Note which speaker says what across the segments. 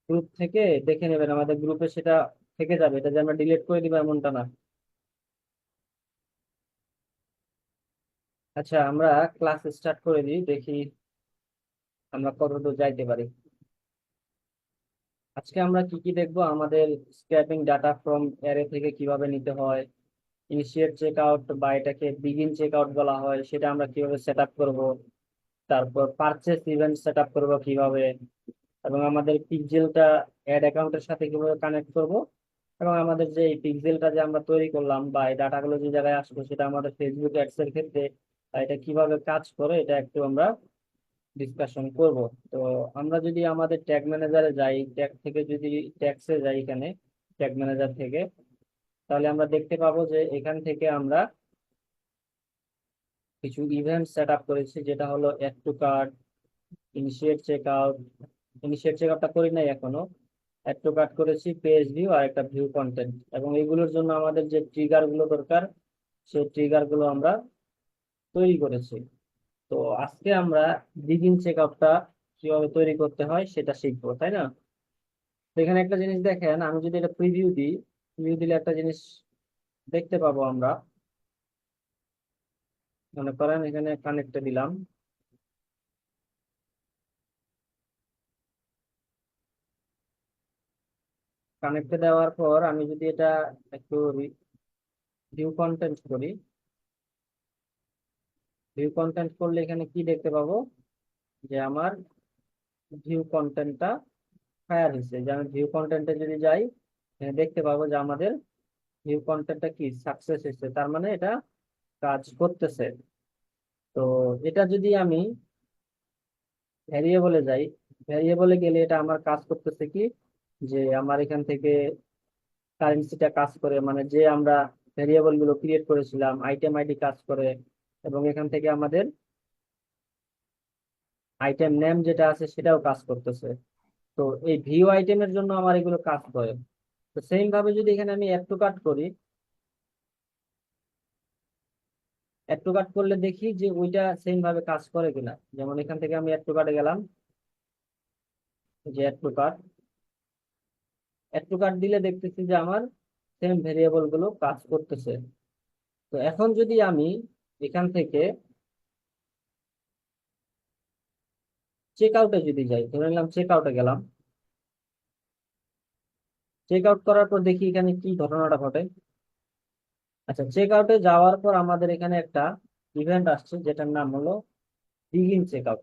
Speaker 1: Group থেকে দেখে নেবেন, আমাদের গ্রুপে সেটা থেকে যাবে, এটা যে আমরা ডিলিট করে দিব এমনটা না। আচ্ছা, আমরা ক্লাস স্টার্ট করে দিই, দেখি আমরা কতদূর যাইতে পারি। আজকে আমরা কি কি দেখবো, আমাদের স্ক্র্যাপিং ডাটা ফ্রম অ্যারে থেকে কিভাবে নিতে হয়, ইনিশিয়েট চেক আউট বা এটাকে বিগিন চেক আউট বলা হয়, সেটা আমরা কিভাবে সেট আপ করবো। তারপর পারচেস ইভেন্ট সেট আপ করবো কিভাবে, এবং আমাদের পিক্সেলটা অ্যাড অ্যাকাউন্টের সাথে কিভাবে কানেক্ট করব, এবং আমাদের যে এই পিক্সেলটা যে আমরা তৈরি করলাম বা এই ডাটাগুলো যে জায়গায় আসবে সেটা আমাদের ফেসবুক অ্যাডস এর ক্ষেত্রে এটা কিভাবে কাজ করে এটা একটু আমরা ডিসকাশন করব। তো আমরা যদি আমাদের ট্যাগ ম্যানেজারে যাই, ট্যাগ থেকে যদি ট্যাগসে যাই, এখানে ট্যাগ ম্যানেজার থেকে, তাহলে আমরা দেখতে পাবো যে এখান থেকে আমরা কিছু ইভেন্ট সেট আপ করেছি, যেটা হলো add to cart, initiate check out. Initiate check আউটটা করি নাই এখনো। অ্যাড টু কার্ট করেছি, পেজ ভিউ আর একটা ভিউ কন্টেন্ট, এবং এগুলোর জন্য আমাদের যে ট্রিগার গুলো দরকার সেই ট্রিগার গুলো আমরা তৈরি করেছি। তো আজকে আমরা বিগিন চেক আউটটা কিভাবে তৈরি করতে হয় সেটা শিখবো, তাই না? তো এখানে একটা জিনিস দেখেন, আমি যদি এটা প্রিভিউ দিই, প্রিভিউ দিলে একটা জিনিস দেখতে পাবো আমরা। মনে করেন এখানে কানেক্টে দিলাম, কানেক্টে দেওয়ার পর আমি যদি এটা একটু ভিউ কন্টেন্ট করি, ভিউ কন্টেন্ট করলে এখানে কি দেখতে পাবো, যে আমার ভিউ কন্টেন্টটা ফায়ার হয়েছে। যে আমি ভিউ কন্টেন্টে যদি যাই, এখানে দেখতে পাবো যে আমাদের ভিউ কন্টেন্টটা কি সাকসেস হয়েছে, তার মানে এটা কাজ করতেছে। তো এটা যদি আমি ভ্যারিয়েবলে যাই, ভ্যারিয়েবলে গেলে এটা আমার কাজ করতেছে কি, যে আমার এখান থেকে কারেন্সিটা কাজ করে, মানে যে আমরা ভ্যারিয়েবল গুলো ক্রিয়েট করেছিলাম, আইটেম আইডি কাজ করে, এবং এখান থেকে আমাদের আইটেম নেম যেটা আছে সেটাও কাজ করতেছে। তো এই ভিউ আইটেমের জন্য আমার এগুলো কাজ করে। তো সেম ভাবে যদি এখানে আমি অ্যাড টু কার্ট করি, অ্যাড টু কার্ট করলে দেখি যে ওইটা সেম ভাবে কাজ করে কিনা। যেমন এখান থেকে আমি অ্যাড টু কার্টে গেলাম, যে add to cart, add to cart দিলে দেখতেছি যে আমার সেম ভেরিয়েবল গুলো কাজ করতেছে। তো এখন যদি আমি এখান থেকে চেক আউটে যদি যাই, ধরে নিলাম চেক আউটে গেলাম, চেক আউট করার পর দেখি এখানে কি ঘটনাটা ঘটে। আচ্ছা, চেক আউটে যাওয়ার পর আমাদের এখানে একটা ইভেন্ট আসছে যেটার নাম হলো বিগিন চেক আউট।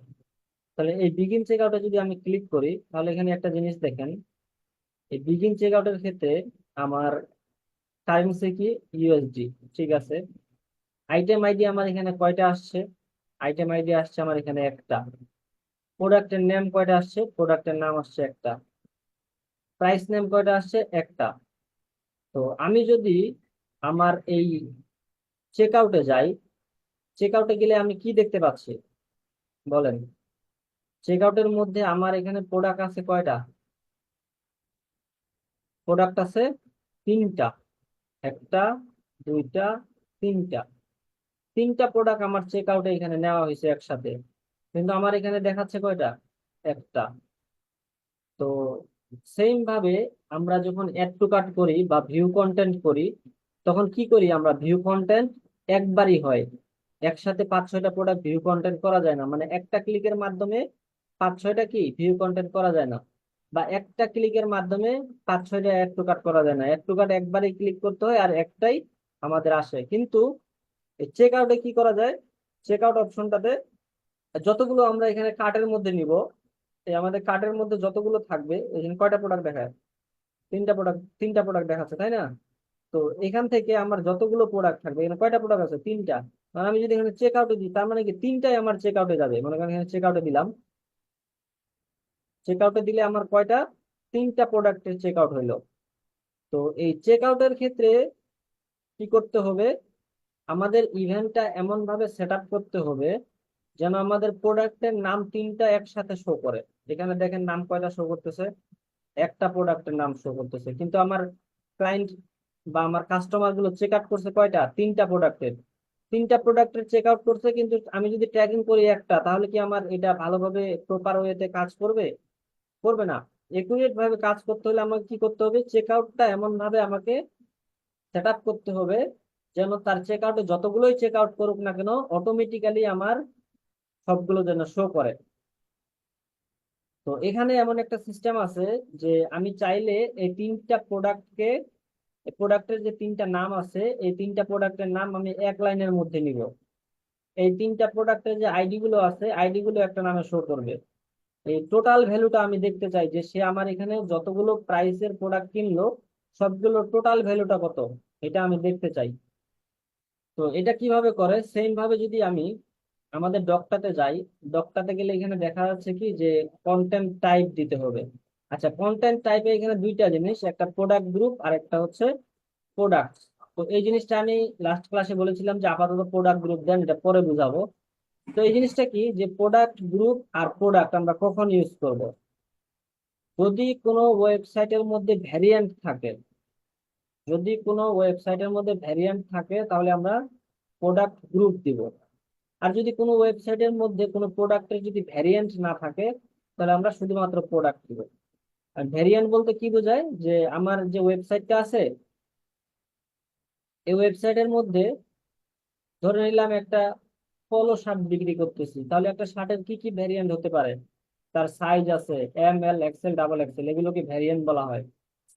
Speaker 1: তাহলে এই বিগিন চেক আউটে যদি আমি ক্লিক করি, তাহলে এখানে একটা জিনিস দেখেন, এই বিগিন চেক আউটের ক্ষেত্রে আমার কারেন্সি কি, ইউএসডি। ঠিক আছে, আইটেম আইডি আমার এখানে কয়টা আসছে, আইটেম আইডি আসছে আমার এখানে একটা। প্রোডাক্টের নেম কয়টা আসছে, প্রোডাক্টের নাম আসছে একটা। প্রাইস নেম কয়টা আসছে, একটা। তো আমি যদি আমার এই চেক আউটে যাই, চেক আউটে গেলে আমি কি দেখতে পাচ্ছি বলেন। চেক আউটের মধ্যে আমার এখানে প্রোডাক্ট আছে কয়টা, প্রোডাক্ট আছে তিনটা। একটা, দুইটা, তিনটা। তিনটা প্রোডাক্ট আমার চেক আউটে এখানে নেওয়া হয়েছে একসাথে, কিন্তু আমার এখানে দেখাচ্ছে কয়টা, একটা। তো সেম ভাবে আমরা যখন অ্যাড টু কার্ট করি বা ভিউ কন্টেন্ট করি, তখন কি করি, আমরা ভিউ কন্টেন্ট একবারই হয়, একসাথে 5-6টা প্রোডাক্ট ভিউ কন্টেন্ট করা যায় না, মানে একটা ক্লিকের মাধ্যমে 5-6টা কি ভিউ কন্টেন্ট করা যায় না, বা একটা ক্লিকের মাধ্যমে 5-6টা অ্যাড টু কার্ট করা যায় না। অ্যাড টু কার্ট একবারই ক্লিক করতে হয় আর একটাই আমাদের আসে। কিন্তু এই চেক আউটে কি করা যায়, চেক আউট অপশনটাতে যতগুলো আমরা এখানে কার্টের মধ্যে নিব, এই আমাদের কার্টের মধ্যে যতগুলো থাকবে, এখানে কয়টা প্রোডাক্ট দেখায়, তিনটা প্রোডাক্ট, তিনটা প্রোডাক্ট দেখাচ্ছে, তাই না? তো এখান থেকে আমার যতগুলো প্রোডাক্ট থাকবে, এখানে কয়টা প্রোডাক্ট আছে, তিনটা। আর আমি যদি এখানে চেক আউটে দিই, তার মানে কি তিনটাই আমার চেক আউটে যাবে। মনে করেন এখানে চেক আউটে দিলাম, চেক আউটে দিলে আমার কয়টা, তিনটা প্রোডাক্টের চেক আউট হইলো। তো এই চেক আউটের ক্ষেত্রে কি করতে হবে, আমাদের ইভেন্টটা এমন ভাবে সেট আপ করতে হবে যেন আমাদের প্রোডাক্টের নাম তিনটা একসাথে শো করে। এখানে দেখেন নাম কয়টা শো করতেছে, একটা প্রোডাক্টের নাম শো করতেছে, কিন্তু আমার ক্লায়েন্ট বা আমার কাস্টমার গুলো চেক আউট করছে কয়টা, তিনটা প্রোডাক্টের, তিনটা প্রোডাক্টের চেক আউট করছে। কিন্তু আমি যদি ট্র্যাকিং করি একটা, তাহলে কি আমার এটা ভালোভাবে প্রপার ওয়েতে কাজ করবে? করবে না। একুরেট ভাবে কাজ করতে হলে আমাকে কি করতে হবে, চেক আউটটা এমন ভাবে আমাকে সেট আপ করতে হবে যেন তার চেক আউটে যতগুলোই চেক আউট করুক না কেন অটোমেটিক্যালি আমার সবগুলো যেন শো করে। তো এখানে এমন একটা সিস্টেম আছে যে আমি চাইলে এই তিনটা প্রোডাক্টকে, প্রোডাক্টের যে তিনটা নাম আছে এই তিনটা প্রোডাক্টের নাম আমি এক লাইনের মধ্যে নিব। এই তিনটা প্রোডাক্টের যে আইডি গুলো আছে আইডি গুলো একটা নামে শো করবে। এই টোটাল ভ্যালুটা আমি দেখতে চাই যে সে আমার এখানে যতগুলো প্রাইসের প্রোডাক্ট কিনলো সবগুলো টোটাল ভ্যালুটা কত, এটা আমি দেখতে চাই। তো এটা কিভাবে করে, সেম ভাবে যদি আমি আমাদের ডকটাতে যাই, ডকটাতে গেলে এখানে দেখা যাচ্ছে কি যে কন্টেন্ট টাইপ দিতে হবে। আচ্ছা, কন্টেন্ট টাইপে এখানে দুইটা জিনিস, একটা প্রোডাক্ট গ্রুপ আর একটা হচ্ছে প্রোডাক্ট। তো এই জিনিসটা আমি লাস্ট ক্লাসে বলেছিলাম যে আপাতত প্রোডাক্ট গ্রুপ দেন, এটা পরে বুঝাবো। তো এই জিনিসটা কি যে প্রোডাক্ট গ্রুপ আর প্রোডাক্ট আমরা কখন ইউজ করব, যদি কোনো ওয়েবসাইটের মধ্যে ভ্যারিয়েন্ট থাকে, যদি কোনো ওয়েবসাইটের মধ্যে ভ্যারিয়েন্ট থাকে তাহলে আমরা প্রোডাক্ট গ্রুপ দিব। আর যদি কোনো ওয়েবসাইটের মধ্যে কোনো প্রোডাক্টের যদি ভ্যারিয়েন্ট না থাকে তাহলে আমরা শুধুমাত্র প্রোডাক্ট দিব। আর ভ্যারিয়েন্ট বলতে কি বোঝায়, যে আমার যে ওয়েবসাইটটা আছে এই ওয়েবসাইটের মধ্যে ধরে নিলাম একটা পলো শার্ট বিক্রি করতেছি, তাহলে একটা শার্টের কি কি ভ্যারিয়েন্ট হতে পারে, তার সাইজ আছে M L XL double XL, এগুলোকে ভ্যারিয়েন্ট বলা হয়।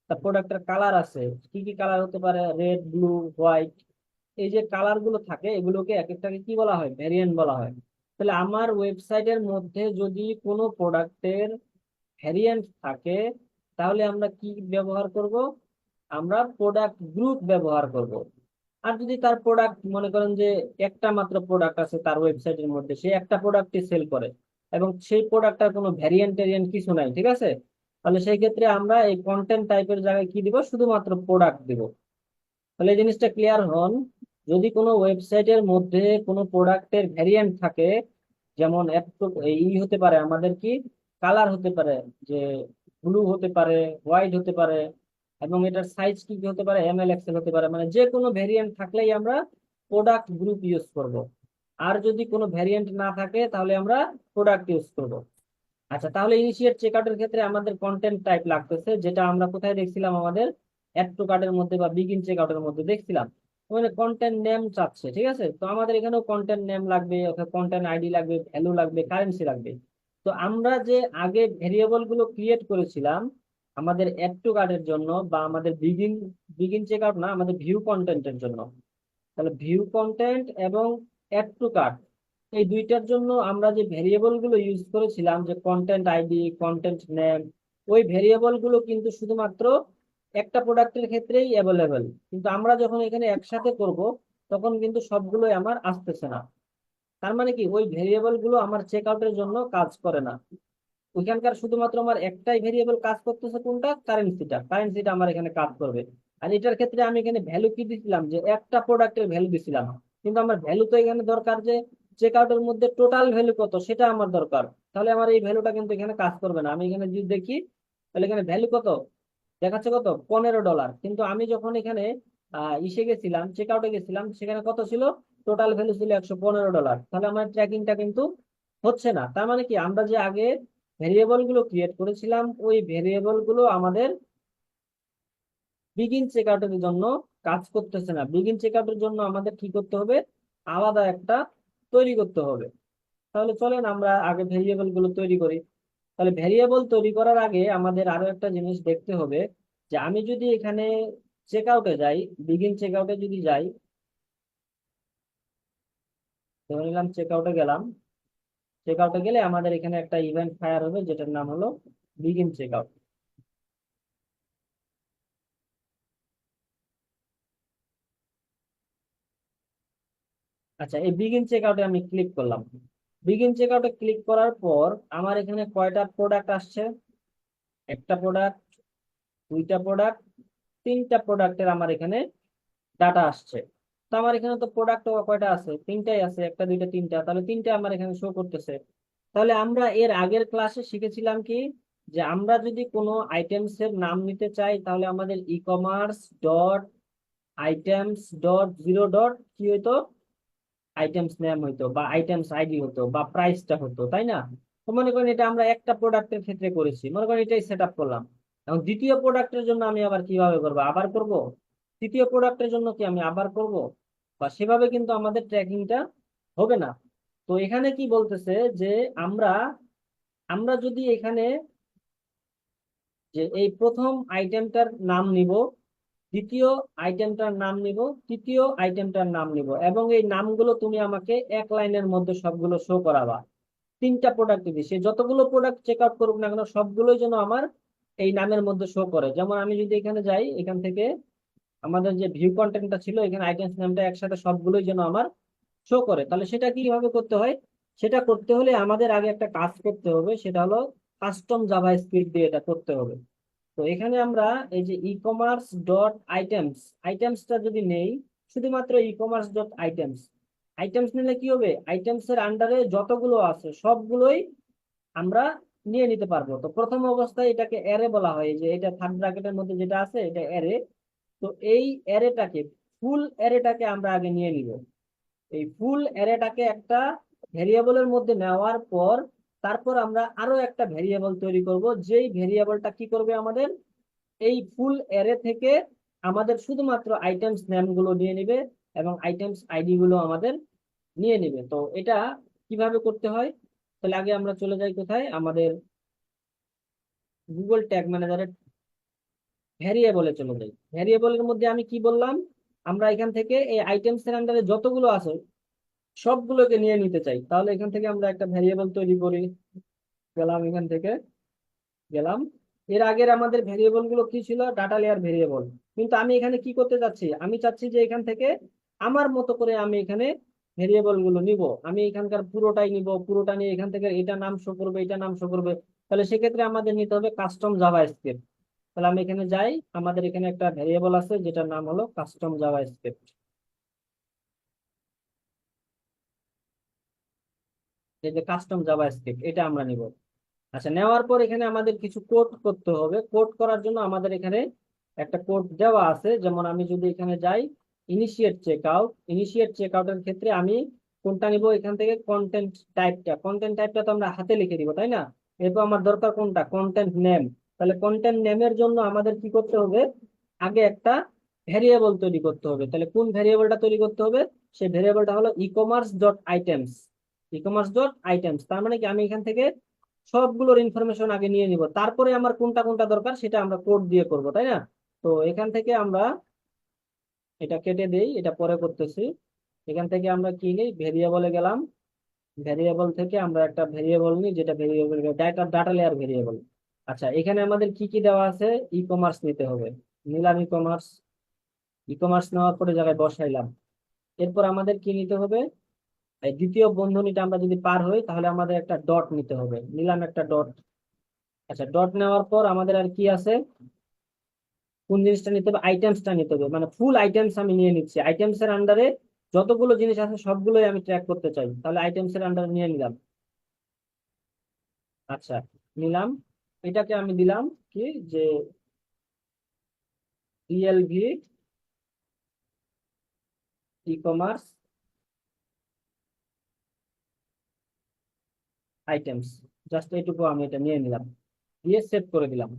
Speaker 1: তার প্রোডাক্টের কালার আছে, কি কি কালার হতে পারে, রেড ব্লু হোয়াইট, এই যে কালার গুলো থাকে এগুলোকে এক একটাকে কি বলা হয়, ভ্যারিয়েন্ট বলা হয়। তাহলে আমার ওয়েবসাইটের মধ্যে যদি কোনো প্রোডাক্টের ভ্যারিয়েন্ট থাকে তাহলে আমরা কি ব্যবহার করব, আমরা প্রোডাক্ট গ্রুপ ব্যবহার করব। আর যদি তার প্রোডাক্ট মনে করেন যে একটা মাত্র প্রোডাক্ট আছে তার ওয়েবসাইটের মধ্যে, সে একটা প্রোডাক্টই সেল করে এবং সেই প্রোডাক্টটার কোনো ভ্যারিয়েন্ট ট্যারিয়েন্ট কিছু নাই, ঠিক আছে, তাহলে সেই ক্ষেত্রে আমরা এই কন্টেন্ট টাইপের জায়গায় কি দিব, শুধুমাত্র প্রোডাক্ট দিব। তাহলে এই জিনিসটা ক্লিয়ার হন, যদি কোনো ওয়েবসাইটের মধ্যে কোনো প্রোডাক্টের ভ্যারিয়েন্ট থাকে, যেমন একটু এই হতে পারে আমাদের কি কালার হতে পারে, যে ব্লু হতে পারে, হোয়াইট হতে পারে, এবং এটার সাইজ কি কি হতে পারে, এম এল এক্সেল হতে পারে, মানে যে কোনো ভ্যারিয়েন্ট থাকলেই আমরা প্রোডাক্ট গ্রুপ ইউজ করব। আর যদি কোনো ভ্যারিয়েন্ট না থাকে তাহলে আমরা প্রোডাক্ট ইউজ করব। আচ্ছা, তাহলে ইনিশিয়েট চেকআউটের ক্ষেত্রে আমাদের কন্টেন্ট টাইপ লাগতেছে, যেটা আমরা কোথায় দেখছিলাম, আমাদের অ্যাড টু কার্টের মধ্যে বা বিগিন চেকআউটের মধ্যে দেখছিলাম। মানে কন্টেন্ট নেম চাচ্ছে, ঠিক আছে, তো আমাদের এখানেও কন্টেন্ট নেম লাগবে, কন্টেন্ট আইডি লাগবে, ভ্যালু লাগবে, কারেন্সি লাগবে। তো আমরা যে আগে ভেরিয়েবল গুলো ক্রিয়েট করেছিলাম আমাদের অ্যাড টু কার্টের জন্য বা আমাদের বিগিন বিগিন চেকআউট না, আমাদের ভিউ কন্টেন্টের জন্য, তাহলে ভিউ কন্টেন্ট এবং অ্যাড টু কার্ট এই দুইটার জন্য আমরা যে ভেরিয়েবল গুলো ইউজ করেছিলাম, যে কন্টেন্ট আইডি, কন্টেন্ট নেম, ওই ভেরিয়েবল গুলো কিন্তু শুধুমাত্র একটা প্রোডাক্টের ক্ষেত্রেই অ্যাভেলেবেল, কিন্তু আমরা যখন এখানে একসাথে করব তখন কিন্তু সবগুলোই আমার আসতেছে না। তার মানে কি ওই ভেরিয়েবল গুলো আমার চেক আউটের জন্য কাজ করে না, ওইখানকার শুধুমাত্র আমার একটাই ভেরিয়েবল কাজ করতেছে, কোনটা, কারেন্সিটা, কারেন্সিটা আমার এখানে কাজ করবে। আর এটার ক্ষেত্রে আমি এখানে ভ্যালু কি দিছিলাম, যে একটা প্রোডাক্টের ভ্যালু দিছিলাম, কিন্তু আমার ভ্যালু তো এখানে দরকার যে চেক আউটের মধ্যে টোটাল ভ্যালু কত সেটা আমার দরকার। তাহলে আমার এই ভ্যালুটা কিন্তু এখানে কাজ করবে না। আমি এখানে যদি দেখি তাহলে এখানে ভ্যালু কত দেখাচ্ছে, কত, $15, কিন্তু আমি যখন এখানে ইসে গেছিলাম, চেক আউটে গেছিলাম, সেখানে কত ছিল, টোটাল ভ্যালু ছিল $115। তাহলে আমার ট্র্যাকিংটা কিন্তু হচ্ছে না। তার মানে কি আমরা যে আগে ভেরিয়েবল গুলো ক্রিয়েট করেছিলাম ওই ভেরিয়েবল গুলো আমাদের বিগিন চেকআউটের জন্য কাজ করতেছে না। বিগিন চেকআউটের জন্য আমাদের কি করতে হবে, আলাদা একটা তৈরি করতে হবে। তাহলে চলেন আমরা আগে ভেরিয়েবল গুলো তৈরি করি। তাহলে ভেরিয়েবল তৈরি করার আগে আমাদের আরো একটা জিনিস দেখতে হবে, যে আমি যদি এখানে চেকআউটে যাই, বিগিন চেকআউটে যদি যাই, ধরে নিলাম চেকআউটে গেলাম, চেকআউটে গেলে আমাদের এখানে একটা ইভেন্ট ফায়ার হবে যেটার নাম হলো বিগিন চেকআউট। আচ্ছা, এই বিগিন চেকআউটে আমি ক্লিক করলাম। বিগিন চেকআউটে ক্লিক করার পর আমার এখানে কয়টা প্রোডাক্ট আসছে, একটা প্রোডাক্ট, দুইটা প্রোডাক্ট, তিনটা প্রোডাক্টের আমার এখানে ডাটা আসছে। তো আমার এখানে তো প্রোডাক্ট কয়টা আছে, তিনটাই আছে, একটা দুইটা তিনটা, তাহলে তিনটা আমার এখানে শো করতেছে। তাহলে আমরা এর আগের ক্লাসে শিখেছিলাম কি, যে আমরা যদি কোনো আইটেমস এর নাম নিতে চাই তাহলে আমাদের e commerce dot items dot zero dot কি হইতো, আইটেমস নেম হইতো বা আইটেমস আইডি হতো বা প্রাইসটা হতো, তাই না? তো মনে করেন এটা আমরা একটা প্রোডাক্টের ক্ষেত্রে করেছি, মনে করেন এটাই সেট আপ করলাম। এখন দ্বিতীয় প্রোডাক্টের জন্য আমি আবার কিভাবে করবো, আবার করব? তৃতীয় প্রোডাক্টের জন্য কি আমি আবার করব? বা সেভাবে কিন্তু আমাদের ট্র্যাকিংটা হবে না। তো এখানে কি বলতেছে যে আমরা আমরা যদি এখানে যে এই প্রথম আইটেমটার নাম নিব, দ্বিতীয় আইটেমটার নাম নিব, তৃতীয় আইটেমটার নাম নিব, এবং এই নামগুলো তুমি আমাকে এক লাইনের মধ্যে সবগুলো শো করাবা। তিনটা প্রোডাক্ট দিই, সে যতগুলো প্রোডাক্ট চেক আউট করুক না কেন সবগুলোই যেন আমার এই নামের মধ্যে শো করে। যেমন আমি যদি এখানে যাই, এখান থেকে আমাদের যে ভিউ কন্টেন্টটা ছিল, এখানে আইটেমস নামটা একসাথে সবগুলোই যেন আমার শো করে। তাহলে সেটা কিভাবে করতে হয়? সেটা করতে হলে আমাদের আগে একটা কাজ করতে হবে, সেটা হলো কাস্টম জাভা স্ক্রিপ্ট দিয়ে এটা করতে হবে। তো এখানে আমরা এই যে ই কমার্স ডট আইটেমস, আইটেমসটা যদি নেই, শুধুমাত্র e commerce dot items, items নিলে কি হবে, আইটেমস এর আন্ডারে যতগুলো আছে সবগুলোই আমরা নিয়ে নিতে পারবো। তো প্রথম অবস্থায় এটাকে অ্যারে বলা হয়, যে এটা থার্ড ব্র্যাকেটের মধ্যে যেটা আছে এটা অ্যারে। তো এই অ্যারেটাকে, ফুল অ্যারেটাকে আমরা আগে নিয়ে নিব। এই ফুল অ্যারেটাকে একটা ভেরিয়েবলের মধ্যে নেওয়ার পর তারপর আমরা আরো একটা ভেরিয়েবল তৈরি করব, যেই ভেরিয়েবলটা কি করবে, আমাদের এই ফুল অ্যারে থেকে আমাদের শুধুমাত্র আইটেমস নেম গুলো নিয়ে নিবে এবং আইটেমস আইডি গুলো আমাদের নিয়ে নিবে। তো এটা কিভাবে করতে হয়? তাহলে আগে আমরা চলে যাই কোথায়, আমাদের গুগল ট্যাগ ম্যানেজারের ভ্যারিয়েবলে চলে যাই। ভ্যারিয়েবলের মধ্যে আমি কি বললাম, আমরা এখান থেকে এই আইটেমস এর আন্ডারে যতগুলো আছে সবগুলোকে নিয়ে নিতে চাই। তাহলে এখান থেকে আমরা একটা ভ্যারিয়েবল তৈরি করি। গেলাম এখান থেকে, গেলাম। এর আগের আমাদের ভেরিয়েবল গুলো কি ছিল, ডাটা লেয়ার ভেরিয়েবল। কিন্তু আমি এখানে কি করতে চাচ্ছি, আমি চাচ্ছি যে এখান থেকে আমার মতো করে আমি এখানে ভেরিয়েবল গুলো নিব। আমি এখানকার পুরোটাই নিব, পুরোটা নিয়ে এখান থেকে এটা নাম শো করবে, এটা নাম শো করবে। তাহলে সেক্ষেত্রে আমাদের নিতে হবে কাস্টম জাভা স্ক্রিপ্ট। তাহলে আমি এখানে যাই, আমাদের এখানে একটা ভেরিয়েবল আছে যেটার নাম হলো কাস্টম জাভা স্ক্রিপ্ট। এই যে কাস্টম জাভা স্ক্রিপ্ট, এটা আমরা নিব। আচ্ছা, নেওয়ার পর এখানে আমাদের কিছু কোড করতে হবে। কোড করার জন্য আমাদের এখানে একটা কোড দেওয়া আছে। যেমন আমি যদি এখানে যাই, initiate check out, initiate check আউটের ক্ষেত্রে আমি কোনটা নিব, এখান থেকে কন্টেন্ট টাইপটা, কন্টেন্ট টাইপটা তো আমরা হাতে লিখে দিব, তাই না? এরপর আমার দরকার কোনটা, কন্টেন্ট নেম। তাহলে কন্টেন্ট নেমের জন্য আমাদের কি করতে হবে, আগে একটা ভেরিয়েবল তৈরি করতে হবে। তাহলে কোন ভেরিয়েবলটা তৈরি করতে হবে, সেই ভেরিয়েবলটা হলো e commerce dot items. E commerce dot items, তার মানে কি আমি এখান থেকে সবগুলোর ইনফরমেশন আগে নিয়ে নিব, তারপরে আমার কোনটা কোনটা দরকার সেটা আমরা কোড দিয়ে করব, তাই না? তো এখান থেকে আমরা এটা কেটে দেই, এটা পরে করতেছি। এখান থেকে আমরা কি নিই, ভেরিয়েবলে গেলাম। ভেরিয়েবল থেকে আমরা একটা ভেরিয়েবল নিই, যেটা variable data data layer variable. আচ্ছা, এখানে আমাদের কি কি দেওয়া আছে, ই কমার্স নিতে হবে। নিলাম ই কমার্স, ই কমার্স নেওয়ার পরে জায়গায় বসাইলাম। এরপর আমাদের কি নিতে হবে, এই দ্বিতীয় বন্ধনীটা আমরা যদি পার হই তাহলে আমাদের একটা ডট নিতে হবে, নিলাম একটা ডট। আচ্ছা, ডট নেওয়ার পর আমাদের আর কি আছে, কোন জিনিসটা নিতে হবে, আইটেমসটা নিতে হবে। মানে ফুল আইটেমস আমি নিয়ে নিচ্ছি, আইটেমস এর আন্ডারে যতগুলো জিনিস আছে সবগুলোই আমি ট্র্যাক করতে চাই। তাহলে আইটেমস এর আন্ডারে নিয়ে নিলাম। আচ্ছা, নিলাম। এটাকে আমি দিলাম কি, যে ডিএলভি ই কমার্স আইটেমস, জাস্ট এইটুকু আমি এটা নিয়ে নিলাম, দিয়ে সেভ করে দিলাম।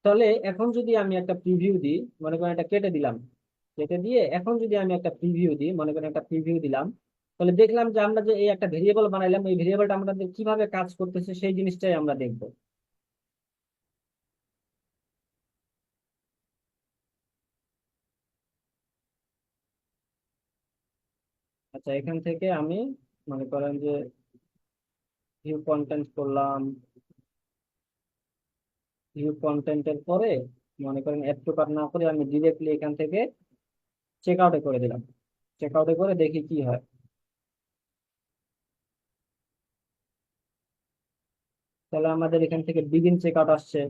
Speaker 1: তাহলে এখন যদি আমি একটা প্রিভিউ দিই, মনে করেন এটা কেটে দিলাম, কেটে দিয়ে এখন যদি আমি একটা প্রিভিউ দিই, মনে করেন একটা প্রিভিউ দিলাম, তাহলে দেখলাম যে আমরা যে এই একটা ভেরিয়েবল বানাইলাম, এই ভেরিয়েবলটা আমাদের কিভাবে কাজ করতেছে সেই জিনিসটাই আমরা দেখবো। আচ্ছা, এখান থেকে আমি মনে করেন যে ভিউ কন্টেন্ট করলাম, ভিউ কন্টেন্টের পরে মনে করেন এড টু কার্ট না করে আমি ডিরেক্টলি এখান থেকে চেক আউটে করে দিলাম। চেক আউটে করে দেখি কি হয়। তাহলে আমাদের এখান থেকে বিগিন চেক আউট আসছে।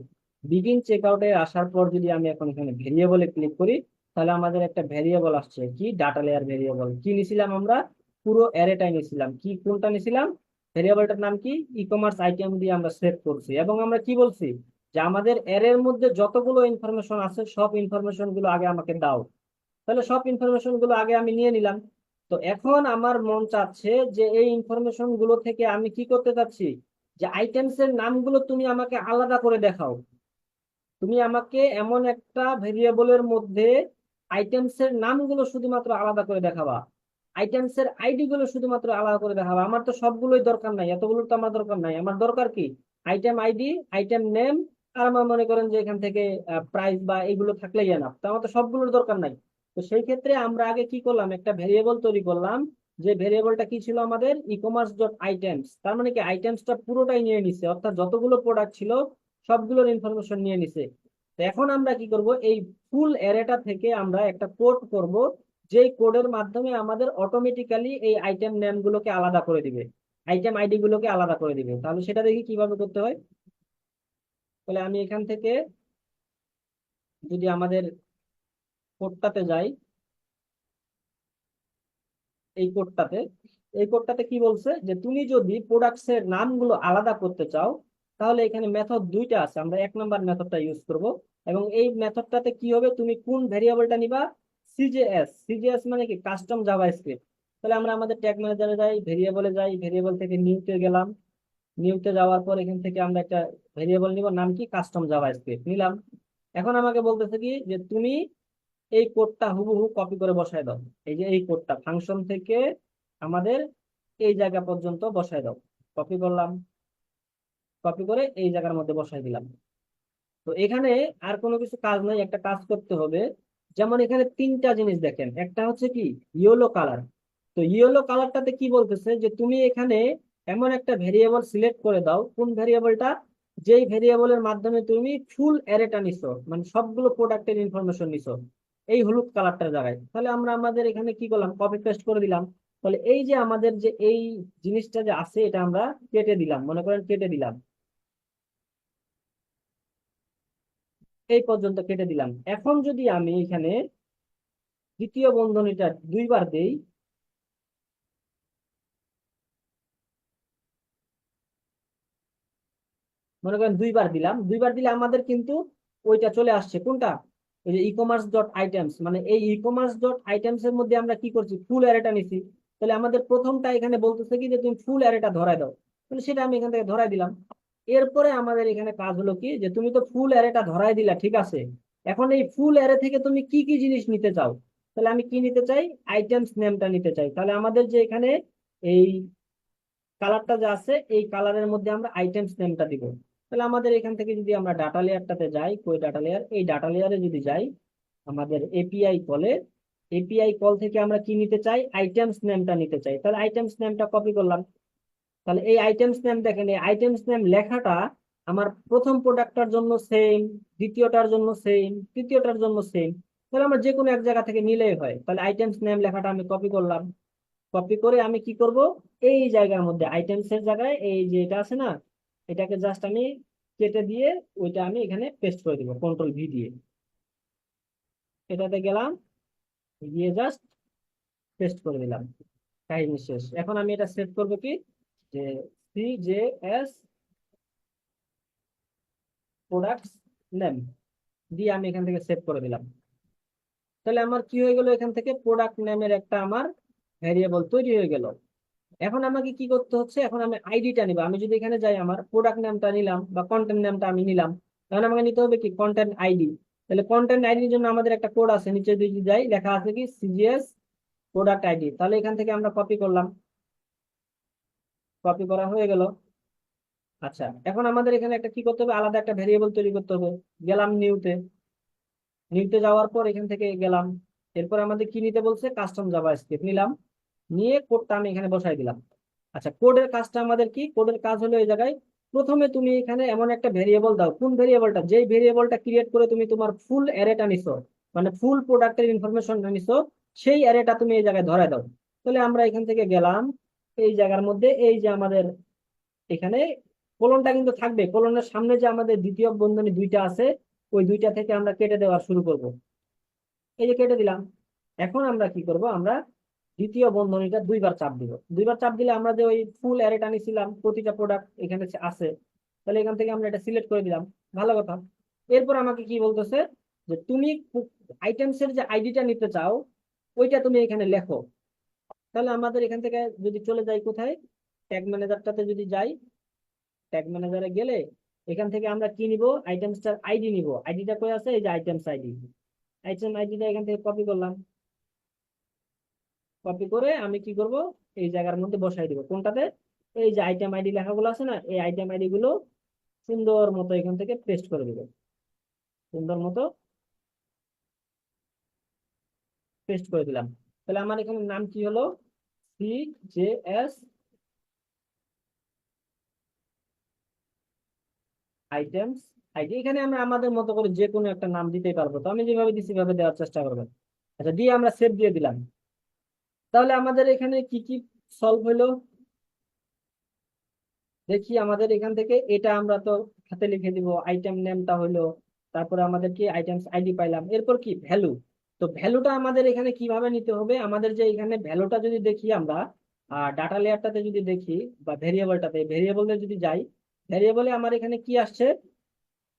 Speaker 1: বিগিন চেক আউটে আসার পর যদি আমি এখন এখানে ভেরিয়েবলে ক্লিক করি, তাহলে আমাদের একটা ভেরিয়েবল আসছে, কি ডাটা লেয়ার ভেরিয়েবল। কি নিছিলাম আমরা, পুরো অ্যারেটাই নিছিলাম। কি কোনটা নিছিলাম, ভেরিয়েবলটার নাম কি, ই কমার্স আইটেম দিয়ে আমরা সেভ করছি। এবং আমরা কি বলছি, যে আমাদের অ্যারের মধ্যে যতগুলো ইনফরমেশন আছে সব ইনফরমেশন গুলো আগে আমাকে দাও। তাহলে সব ইনফরমেশন গুলো আগে আমি নিয়ে নিলাম। তো এখন আমার মন চাচ্ছে যে এই ইনফরমেশন গুলো থেকে আমি কি করতে চাচ্ছি, যে আইটেমস এর নামগুলো তুমি আমাকে আলাদা করে দেখাও। তুমি আমাকে এমন একটা ভেরিয়েবলের মধ্যে আইটেমস এর নামগুলো শুধুমাত্র আলাদা করে দেখাবা, আইটেমস এর আইডি গুলো শুধুমাত্র আলাদা করে দেখাবা। আমার তো সবগুলোই দরকার নাই, এতগুলো তো আমার দরকার নাই। আমার দরকার কি? আইটেম আইডি, আইটেম নেম, আর আমার মনে করেন যে এখান থেকে প্রাইস বা এগুলো থাকলেই এনাফ। তো আমার তো সবগুলোর দরকার নাই। তো সেই ক্ষেত্রে আমরা আগে কি করলাম, একটা ভেরিয়েবল তৈরি করলাম। যে ভেরিয়েবলটা কি ছিল আমাদের, ই কমার্স ডট আইটেমস। তার মানে কি, আইটেমসটা পুরোটাই নিয়ে নিছে, অর্থাৎ যতগুলো প্রোডাক্ট ছিল সবগুলোর ইনফরমেশন নিয়ে নিছে। তো এখন আমরা কি করব, এই ফুল অ্যারেটা থেকে আমরা একটা কোড করব, যেই কোডের মাধ্যমে আমাদের অটোমেটিক্যালি এই আইটেম নেম গুলোকে আলাদা করে দিবে, আইটেম আইডি গুলোকে আলাদা করে দিবে। তাহলে সেটা দেখি কিভাবে করতে হয়। তাহলে আমি এখান থেকে যদি আমাদের কোডটাতে যাই, এই কোডটাতে এই কোডটাতে কি বলছে, যে তুমি যদি প্রোডাক্টস এর নামগুলো আলাদা করতে চাও, তাহলে এখানে মেথড দুইটা আছে, আমরা 1 নম্বর মেথডটা ইউজ করব। এবং এই মেথডটাতে কি হবে, তুমি কোন ভেরিয়েবলটা নিবা, সিজেএস। সিজেএস মানে কি, কাস্টম জাভাস্ক্রিপ্ট। তাহলে আমরা আমাদের ট্যাগ ম্যানেজারে যাই, ভেরিয়েবলে যাই, ভেরিয়েবল থেকে নিউতে গেলাম। নিউতে যাওয়ার পর এখান থেকে আমরা একটা ভেরিয়েবল নিব, নাম কি, কাস্টম জাভাস্ক্রিপ্ট নিলাম। এখন আমাকে বলতেছে কি, যে তুমি এই কোডটা হুবহু কপি করে বসায় দাও। এই যে এই কোডটা ফাংশন থেকে আমাদের এই জায়গা পর্যন্ত বসায় দাও। কপি করলাম, কপি করে এই জায়গার মধ্যে বসাই দিলাম। তো এখানে আর কোনো কিছু কাজ নাই, একটা কাজ করতে হবে। যেমন এখানে তিনটা জিনিস দেখেন, একটা হচ্ছে কি, ইয়েলো কালার। তো ইয়েলো কালারটাতে কি বলতেছে, যে তুমি এখানে এমন একটা ভেরিয়েবল সিলেক্ট করে দাও। কোন ভেরিয়েবলটা? যেই ভেরিয়েবলের মাধ্যমে তুমি ফুল অ্যারেটা নিছো, মানে সবগুলো প্রোডাক্টের ইনফরমেশন নিছো, এই হলুদ কালারটার জায়গায়। তাহলে আমরা আমাদের এখানে কি করলাম, কপি পেস্ট করে দিলাম। তাহলে এই যে আমাদের যে এই জিনিসটা যে আছে, এটা আমরা কেটে দিলাম, মনে করেন কেটে দিলাম, এই পর্যন্ত কেটে দিলাম। এখন যদি আমি এখানে দ্বিতীয় বন্ধনীটা দুইবার দেই, মনে করেন দুইবার দিলাম, দুইবার দিলে আমাদের কিন্তু ওইটা চলে আসছে, কোনটা, এই যে ই কমার্স ডট আইটেমস। মানে এই ই কমার্স ডট আইটেমস এর মধ্যে আমরা কি করছি, ফুল অ্যারেটা নিছি। তাহলে আমাদের প্রথমটা এখানে বলতেছে কি, যে তুমি ফুল অ্যারেটা ধরায় দাও। তাহলে সেটা আমি এখান থেকে ধরাই দিলাম। এরপরে আমাদের এখানে কাজ হলো কি, যে তুমি তো ফুল অ্যারেটা ধরাই দিলা, ঠিক আছে। এখন এই ফুল অ্যারে থেকে তুমি কি কি জিনিস নিতে চাও? তাহলে আমি কি নিতে চাই, আইটেমস নেমটা নিতে চাই। তাহলে আমাদের যে এখানে এই কালারটা যে আছে, এই কালারের মধ্যে আমরা আইটেমস নেমটা দিব। তাহলে আমাদের এখান থেকে যদি আমরা ডাটা লেয়ারটাতে যাই, কই ডাটা লেয়ার, এই ডাটা লেয়ারে যদি যাই, আমাদের এপিআই কলে, এপিআই কল থেকে আমরা কি নিতে চাই, আইটেমস নেমটা নিতে চাই। তাহলে আইটেমস নেমটা কপি করলাম। তাহলে এই আইটেমস নেম দেখেন, এই আইটেমস নেম লেখাটা আমার প্রথম প্রোডাক্টটার জন্য সেম, দ্বিতীয়টার জন্য সেম, তৃতীয়টার জন্য সেম। তাহলে আমরা যে কোনো এক জায়গা থেকে নিলেই হয়। তাহলে আইটেমস নেম লেখাটা আমি কপি করলাম। কপি করে আমি কি করব, এই জায়গার মধ্যে আইটেমস এর জায়গায় এই যে এটা আছে না, এটাকে জাস্ট আমি কেটে দিয়ে ওইটা আমি এখানে পেস্ট করে দিব, কন্ট্রোল ভি দিয়ে। এটাতে গেলাম, গিয়ে জাস্ট পেস্ট করে দিলাম। কাহিনী শেষ। এখন আমি এটা সেভ করব কি, যে সিজেএস প্রোডাক্টস নেম দিয়ে আমি এখান থেকে সেভ করে দিলাম। তাহলে আমার কি হয়ে গেল, এখান থেকে প্রোডাক্ট নেমের একটা আমার ভ্যারিয়েবল তৈরি হয়ে গেল। এখন আমাকে কি করতে হচ্ছে, এখন আমি আইডিটা নিব। আমি যদি এখানে যাই, আমার প্রোডাক্ট নামটা নিলাম বা কন্টেন্ট নামটা আমি নিলাম, তখন আমাকে নিতে হবে কি, কন্টেন্ট আইডি। তাহলে কন্টেন্ট আইডির জন্য আমাদের একটা কোড আছে, নিচে যদি যাই লেখা আছে কি, সিজিএস প্রোডাক্ট আইডি। তাহলে এখান থেকে আমরা কপি করলাম, কপি করা হয়ে গেল। আচ্ছা, এখন আমাদের এখানে একটা কি করতে হবে, আলাদা একটা ভেরিয়েবল তৈরি করতে হবে। গেলাম নিউতে, নিউতে যাওয়ার পর এখান থেকে গেলাম। এরপর আমাদের কি নিতে বলছে, কাস্টম জাভাস্ক্রিপ্ট নিলাম, নিয়ে কোডটা আমি এখানে বসাই দিলাম। আচ্ছা, কোডের কাজটা আমাদের কি, কোডের কাজ হলো এই জায়গায়, প্রথমে তুমি এখানে এমন একটা ভেরিয়েবল দাও। কোন ভেরিয়েবলটা, যেই ভেরিয়েবলটা ক্রিয়েট করে তুমি তোমার ফুল অ্যারেটা নিছো, মানে ফুল প্রোডাক্টের ইনফরমেশনটা নিছো, সেই অ্যারেটা তুমি এই জায়গায় ধরায় দাও। তাহলে আমরা এখান থেকে গেলাম, এই জায়গার মধ্যে এই যে আমাদের এখানে কোলনটা কিন্তু থাকবে, কোলনের সামনে যে আমাদের দ্বিতীয় বন্ধনী দুইটা আছে, ওই দুইটা থেকে আমরা কেটে দেওয়া শুরু করব। এই যে কেটে দিলাম। এখন আমরা কি করব, আমরা দ্বিতীয় বন্ধনীটা দুইবার চাপ দিব। দুইবার চাপ দিলে আমরা যে ওই ফুল অ্যারেটা নিছিলাম, প্রতিটা প্রোডাক্ট এখানে আছে, তাহলে এখান থেকে আমরা এটা সিলেক্ট করে দিলাম। ভালো কথা। এরপর আমাকে কি বলতেছে, যে তুমি আইটেমস এর যে আইডিটা নিতে চাও, ওইটা তুমি এখানে লেখো। তাহলে আমাদের এখান থেকে যদি চলে যাই কোথায়, ট্যাগ ম্যানেজারটাতে যদি যাই, ট্যাগ ম্যানেজারে গেলে এখান থেকে আমরা কি নিব, আইটেমসটার আইডি নিব। আইডিটা কই আছে, এই যে আইটেমস আইডি। আইটেম আইডিটা এখান থেকে কপি করলাম। কপি করে আমি কি করব, এই জায়গার মধ্যে বসাই দিব। কোনটাতে, এই যে আইটেম আইডি লেখাগুলো আছে না, এই আইটেম আইডি গুলো সুন্দর মতো এখান থেকে পেস্ট করে দিব। সুন্দর মতো পেস্ট করে দিলাম। তাহলে আমার এখানে নাম কি হলো, CJS আইটেমস আইডি। এখানে আমরা আমাদের মতো করে যে কোনো একটা নাম দিতেই পারবো, তো আমি যেভাবে দিচ্ছি সেভাবে দেওয়ার চেষ্টা করবেন। আচ্ছা, দিয়ে আমরা সেভ দিয়ে দিলাম। তাহলে আমাদের এখানে কি কি সলভ হলো দেখি। আমাদের এখান থেকে এটা আমরা তো হাতে লিখে দিব, আইটেম নেমটা হলো, তারপরে আমাদের কি আইটেমস আইডি পাইলাম, এরপর কি ভ্যালু। তো ভ্যালুটা আমাদের এখানে কিভাবে নিতে হবে, আমাদের যে এখানে ভ্যালুটা যদি দেখি আমরা ডাটা লেয়ারটাতে যদি দেখি, বা ভেরিয়েবলটাতে, ভেরিয়েবলে যদি যাই, ভেরিয়েবলে আমার এখানে কি আসছে,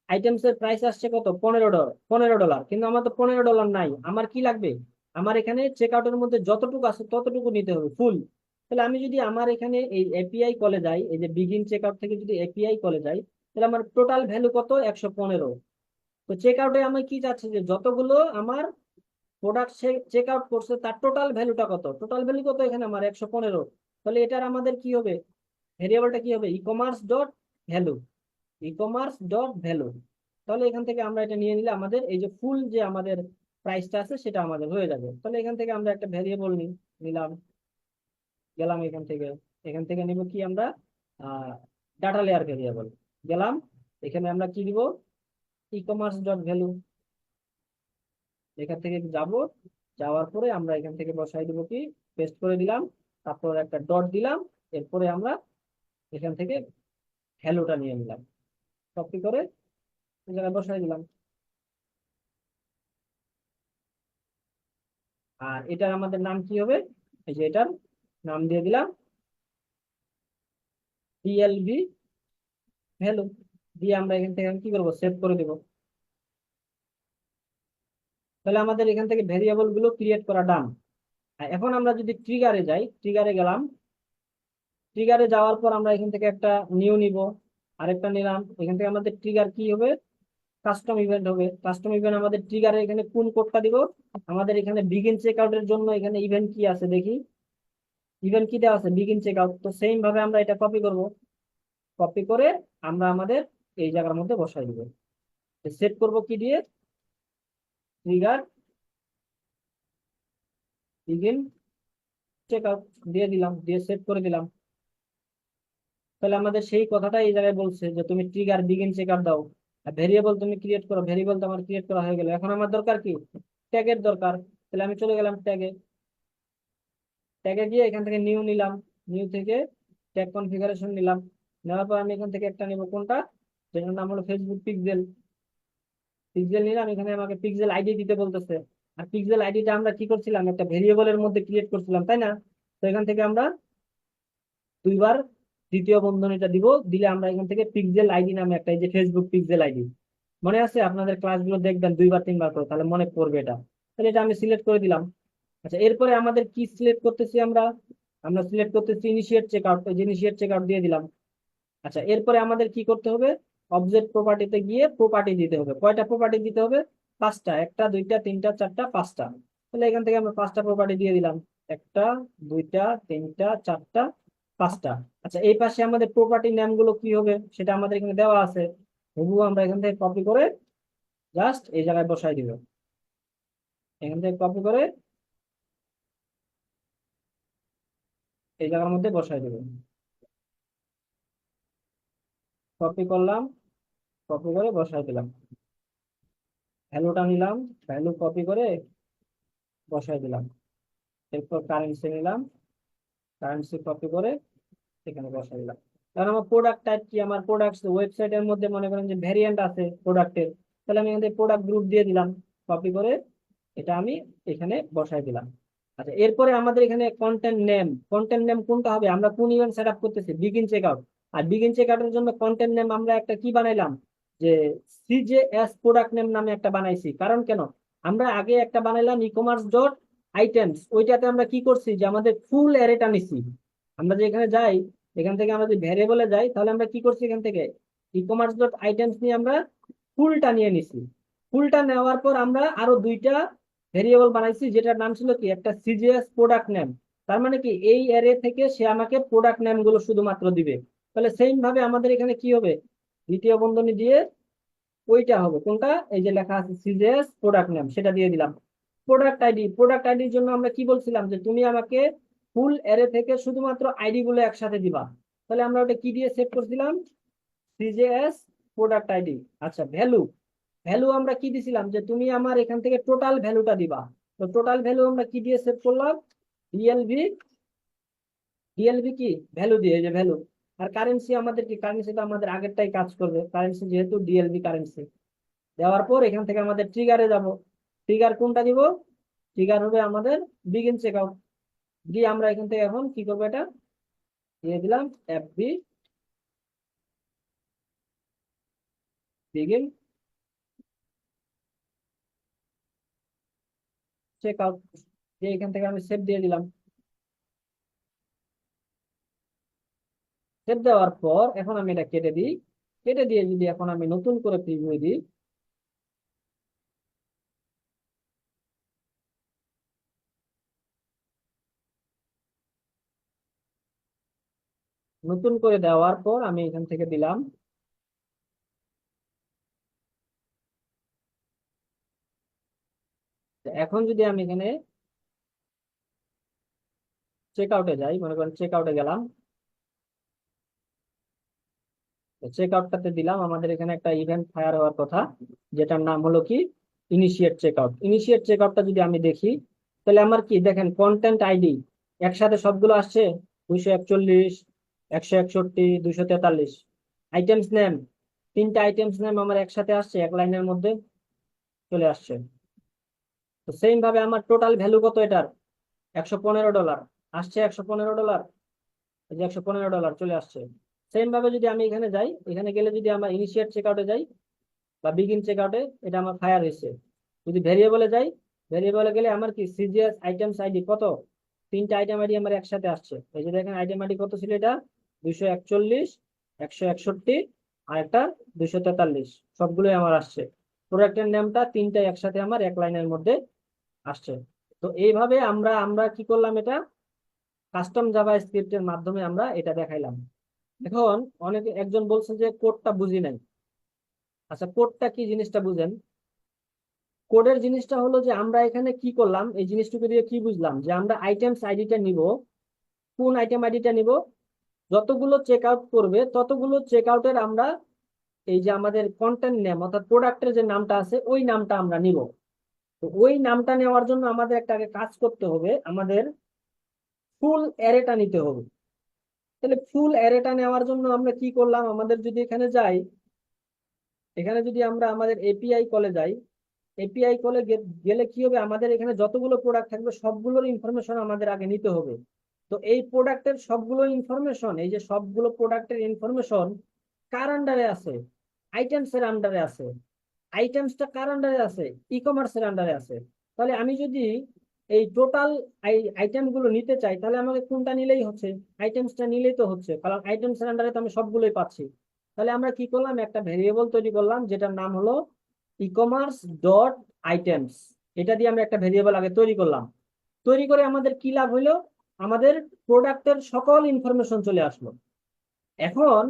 Speaker 1: আইটেমস এর প্রাইস আসছে কত, $15। $15, কিন্তু আমার তো $15 নাই। আমার কি লাগবে, আমার এখানে চেক আউটের মধ্যে যতটুকু আছে ততটুকু নিতে হবে, ফুল। তাহলে আমি যদি আমার এখানে এই এপিআই কলে যাই, এই যে বিগিন চেক আউট থেকে যদি এপিআই কলে যাই, তাহলে আমার টোটাল ভ্যালু কত, 115। তো চেক আউটে আমি কি চাচ্ছি, যে যতগুলো আমার প্রোডাক্ট সে চেক আউট করছে তার টোটাল ভ্যালুটা কত, টোটাল ভ্যালু কত এখানে আমার 115। তাহলে এটার আমাদের কি হবে, ভেরিয়েবলটা কি হবে, ecommerce dot value. Ecommerce dot value. তাহলে এখান থেকে আমরা এটা নিয়ে নিলে আমাদের এই যে ফুল যে আমাদের প্রাইসটা আছে সেটা আমাদের হয়ে যাবে। তাহলে এখান থেকে আমরা একটা ভেরিয়েবল নিলাম, গেলাম এখান থেকে। এখান থেকে নিব কি আমরা, ডাটা লেয়ার ভেরিয়েবল। গেলাম, এখানে আমরা কি দিব, ইকমার্স ডট ভ্যালু। এখান থেকে যাব, যাওয়ার পরে আমরা এখান থেকে বসাই দিব কি, পেস্ট করে দিলাম, তারপর একটা ডট দিলাম। এরপরে আমরা এখান থেকে ভ্যালুটা নিয়ে নিলাম, কপি করে এই জায়গায় বসাই দিলাম। আর এটার আমাদের নাম কি হবে, এই যে এটার নাম দিয়ে দিলাম ডিএলবি ভ্যালু। দিয়ে আমরা এখান থেকে কি করবো, সেভ করে দিব। তাহলে আমাদের এখান থেকে ভেরিয়েবল গুলো ক্রিয়েট করা ডান। আর এখন আমরা যদি ট্রিগারে যাই, ট্রিগারে গেলাম, ট্রিগারে যাওয়ার পর আমরা এখান থেকে একটা নিউ নিব, আরেকটা নিলাম। এখান থেকে আমাদের ট্রিগার কি হবে, কাস্টম ইভেন্ট হবে। কাস্টম ইভেন্ট আমাদের ট্রিগারে এখানে কোন কোডটা দিব, আমাদের এখানে বিগিন চেক আউটের জন্য এখানে ইভেন্ট কি আছে দেখি, ইভেন্ট কি দেওয়া আছে, বিগিন চেক আউট। তো সেম ভাবে আমরা এটা কপি করব। কপি করে আমরা আমাদের এই জায়গার মধ্যে বসাই দিব। সেট করব কি দিয়ে, ট্রিগার বিগিন চেক আউট দিয়ে দিলাম, দিয়ে সেট করে দিলাম। তাহলে আমাদের সেই কথাটা এই জায়গায় বলছে যে তুমি ট্রিগার বিগিন চেক আউট দাও, আর ভেরিয়েবল তুমি ক্রিয়েট করো। ভেরিয়েবল তো আমার ক্রিয়েট করা হয়ে গেল, এখন আমার দরকার কি, ট্যাগের দরকার। তাহলে আমি চলে গেলাম ট্যাগে। ট্যাগে গিয়ে এখান থেকে নিউ নিলাম, নিউ থেকে ট্যাগ কনফিগারেশন নিলাম। নেওয়ার পর আমি এখান থেকে একটা নিব, কোনটা, যেটার নাম হলো ফেসবুক পিক্সেল। পিক্সেল নিলাম, এখানে আমাকে পিক্সেল আইডি দিতে বলতেছে। আর পিক্সেল আইডিটা আমরা কি করছিলাম, একটা ভেরিয়েবলের মধ্যে ক্রিয়েট করছিলাম, তাই না। তো এখান থেকে আমরা দুইবার দ্বিতীয় বন্ধনীটা দিব, দিলে আমরা এখান থেকে পিক্সেল আইডি নামে একটা, এই যে ফেসবুক পিক্সেল আইডি, মনে আছে আপনাদের ক্লাসগুলো দেখবেন দুইবার তিনবার করে, তাহলে মনে পড়বে এটা। তাহলে এটা আমি সিলেক্ট করে দিলাম। আচ্ছা, এরপরে আমাদের কি সিলেক্ট করতেছি আমরা, আমরা সিলেক্ট করতেছি initiate check out, initiate check out দিয়ে দিলাম। আচ্ছা, এরপরে আমাদের কি করতে হবে, অবজেক্ট প্রপার্টিতে গিয়ে প্রপার্টি দিতে হবে। কয়টা প্রপার্টি দিতে হবে, পাঁচটা, একটা দুইটা তিনটা চারটা পাঁচটা। তাহলে এখান থেকে আমরা পাঁচটা প্রপার্টি দিয়ে দিলাম, একটা দুইটা তিনটা চারটা পাঁচটা। আচ্ছা, এই পাশে আমাদের প্রপার্টি নাম গুলো কি হবে সেটা আমাদের এখানে দেওয়া আছে। তবুও আমরা এখান থেকে কপি করে জাস্ট এই জায়গায় বসাই দিব। এখান থেকে কপি করে এই জায়গার মধ্যে বসাই দেব। কপি করলাম, কপি করে বসাই দিলাম। ভ্যালুটা নিলাম, ভ্যালু কপি করে বসাই দিলাম। এরপর কারেন্সি নিলাম, কারেন্সি কপি করে এখানে বসাই দিলাম। কারণ আমার প্রোডাক্ট টাইপ কি, আমার প্রোডাক্ট ওয়েবসাইটের মধ্যে মনে করেন যে ভ্যারিয়েন্ট আছে প্রোডাক্টের, তাহলে আমি এখান থেকে প্রোডাক্ট গ্রুপ দিয়ে দিলাম। কপি করে এটা আমি এখানে বসাই দিলাম। আচ্ছা, এরপরে আমাদের এখানে কন্টেন্ট নেম, কন্টেন্ট নেম কোনটা হবে, আমরা কোন ইভেন্ট সেট আপ করতেছি, বিগিন চেক আউট। আর বিগিন চেক আউটের জন্য কন্টেন্ট নেম আমরা একটা কি বানাইলাম, যে সিজেএস প্রোডাক্ট নেম নামে একটা বানাইছি। কারণ কেন, আমরা আগে একটা বানাইলাম ইকমার্স ডট আইটেমস, ওইটাতে আমরা কি করছি, যে আমাদের ফুল অ্যারেটা নিছি। আমরা যে এখানে যাই, এখান থেকে আমরা যদি ভ্যারিয়েবলে যাই তাহলে আমরা কি করছি, এখান থেকে ই কমার্স ডট আইটেমস নিয়ে আমরা ফুলটা নিয়ে নিছি। ফুলটা নেওয়ার পর আমরা আরো দুইটা ভেরিয়েবল বানাইছি, যেটার নাম ছিল কি, একটা সিজিএস প্রোডাক্ট নেম। তার মানে কি এই অ্যারে থেকে সে আমাকে প্রোডাক্ট নেম গুলো শুধুমাত্র দিবে। তাহলে সেম ভাবে আমাদের এখানে কি হবে, দ্বিতীয় বন্ধনী দিয়ে ওইটা হবে কোনটা, এই যে লেখা আছে সিজিএস প্রোডাক্ট নেম, সেটা দিয়ে দিলাম। প্রোডাক্ট আইডির জন্য আমরা কি বলছিলাম, যে তুমি আমাকে ফুল অ্যারে থেকে শুধুমাত্র আইডি গুলো একসাথে দিবা। তাহলে আমরা ওটা কি দিয়ে সেভ করছিলাম, সিজেএস প্রোডাক্ট আইডি। আচ্ছা, ভ্যালু, ভ্যালু আমরা কি দিছিলাম, যে তুমি আমার এখান থেকে টোটাল ভ্যালুটা দিবা। তো টোটাল ভ্যালু আমরা কি দিয়ে সেভ করলাম, ডিএলভি, ডিএলভি কি ভ্যালু দিয়ে, এই যে ভ্যালু। আর কারেন্সি আমাদের কি, কারেন্সি তো আমাদের আগেরটাই কাজ করবে, কারেন্সি যেহেতু ডিএলভি কারেন্সি। দেওয়ার পর এখান থেকে আমাদের ট্রিগারে যাব। ট্রিগার কোনটা দিব, ট্রিগার হবে আমাদের বিগিন চেক আউট। দিয়ে আমরা এখান থেকে এখন কি করবো, এটা দিয়ে দিলাম এফবি বিগিন চেক আউট, দিয়ে এখান থেকে আমি সেভ দিয়ে দিলাম। সেভ দেওয়ার পর এখন আমি এটা কেটে দিই। কেটে দিয়ে যদি এখন আমি নতুন করে প্রিভিউ দিই, নতুন করে দেওয়ার পর আমি এখান থেকে দিলাম, এখন যদি আমি এখানে চেক আউটে যাই, মনে করেন চেক আউটে গেলাম, চেক আউটটাতে দিলাম, আমাদের এখানে একটা ইভেন্ট ফায়ার হওয়ার কথা, যেটার নাম হলো কি initiate check out. Initiate check আউটটা যদি আমি দেখি, তাহলে আমার কি দেখেন, কন্টেন্ট আইডি একসাথে সবগুলো আসছে, 241, 161, 243। আইটেমস নেম, তিনটা আইটেমস নেম আমার একসাথে আসছে, এক লাইনের মধ্যে চলে আসছে। তো সেম ভাবে আমার টোটাল ভ্যালু কত এটার, $115 আসছে, $115, এই যে $115 চলে আসছে। সেম ভাবে যদি আমি এখানে যাই, এখানে গেলে যদি আমার ইনিশিয়েট চেক আউটে যাই বা বিগিন চেক আউটে, এটা আমার ফায়ার হয়েছে। যদি ভেরিয়েবলে যাই, ভেরিয়েবলে গেলে আমার কি সিজিএস আইটেমস আইডি কত, তিনটা আইটেম আইডি আমার একসাথে আসছে। এই যে দেখেন আইটেম আইডি কত ছিল এটা, 241, 161 আর একটা 243, সবগুলোই আমার আসছে। প্রোডাক্টের নামটা তিনটা একসাথে আমার এক লাইনের মধ্যে আসছে। তো এইভাবে আমরা আমরা কি করলাম, এটা কাস্টম জাভা স্ক্রিপ্টের মাধ্যমে আমরা এটা দেখাইলাম। এখন অনেকে একজন বলছে যে কোডটা বুঝি নাই। আচ্ছা, কোডটা কি জিনিসটা বুঝেন। কোডের জিনিসটা হলো যে আমরা এখানে কি করলাম, এই জিনিসটুকু দিয়ে কি বুঝলাম, যে আমরা আইটেমস আইডিটা নিব। কোন আইটেম আইডিটা নিব, যতগুলো চেক আউট করবে ততগুলো চেক আউটের আমরা এই যে আমাদের কন্টেন্ট নেম অর্থাৎ প্রোডাক্টের যে নামটা আছে ওই নামটা আমরা নিব। তো ওই নামটা নেওয়ার জন্য আমাদের একটা আগে কাজ করতে হবে, আমাদের ফুল অ্যারেটা নিতে হবে। তাহলে ফুল অ্যারেটা নেওয়ার জন্য আমরা কি করলাম, আমাদের যদি এখানে যাই, এখানে যদি আমরা আমাদের এপিআই কলে যাই, এপিআই কলে গেলে কি হবে, আমাদের এখানে যতগুলো প্রোডাক্ট থাকবে সবগুলোর ইনফরমেশন আমাদের আগে নিতে হবে। তো এই প্রোডাক্টের সবগুলো ইনফরমেশন, এই যে সবগুলো প্রোডাক্টের ইনফরমেশন কার আন্ডারে আছে, আইটেমস এর আন্ডারে আছে। আইটেমসটা কার আন্ডারে আছে, ই কমার্সের আন্ডারে আছে। তাহলে আমি যদি এই টোটাল আইটেম গুলো নিতে চাই, তাহলে আমাকে কোনটা নিলেই হচ্ছে, আইটেমসটা নিলেই তো হচ্ছে, কারণ আইটেমস এর আন্ডারে তো আমি সবগুলোই পাচ্ছি। তাহলে আমরা কি করলাম, একটা ভেরিয়েবল তৈরি করলাম যেটার নাম হলো ই কমার্স ডট আইটেমস। এটা দিয়ে আমরা একটা ভেরিয়েবল আগে তৈরি করলাম। তৈরি করে আমাদের কি লাভ হইলো, আমাদের প্রোডাক্টের সকল ইনফরমেশন চলে আসলো। এখন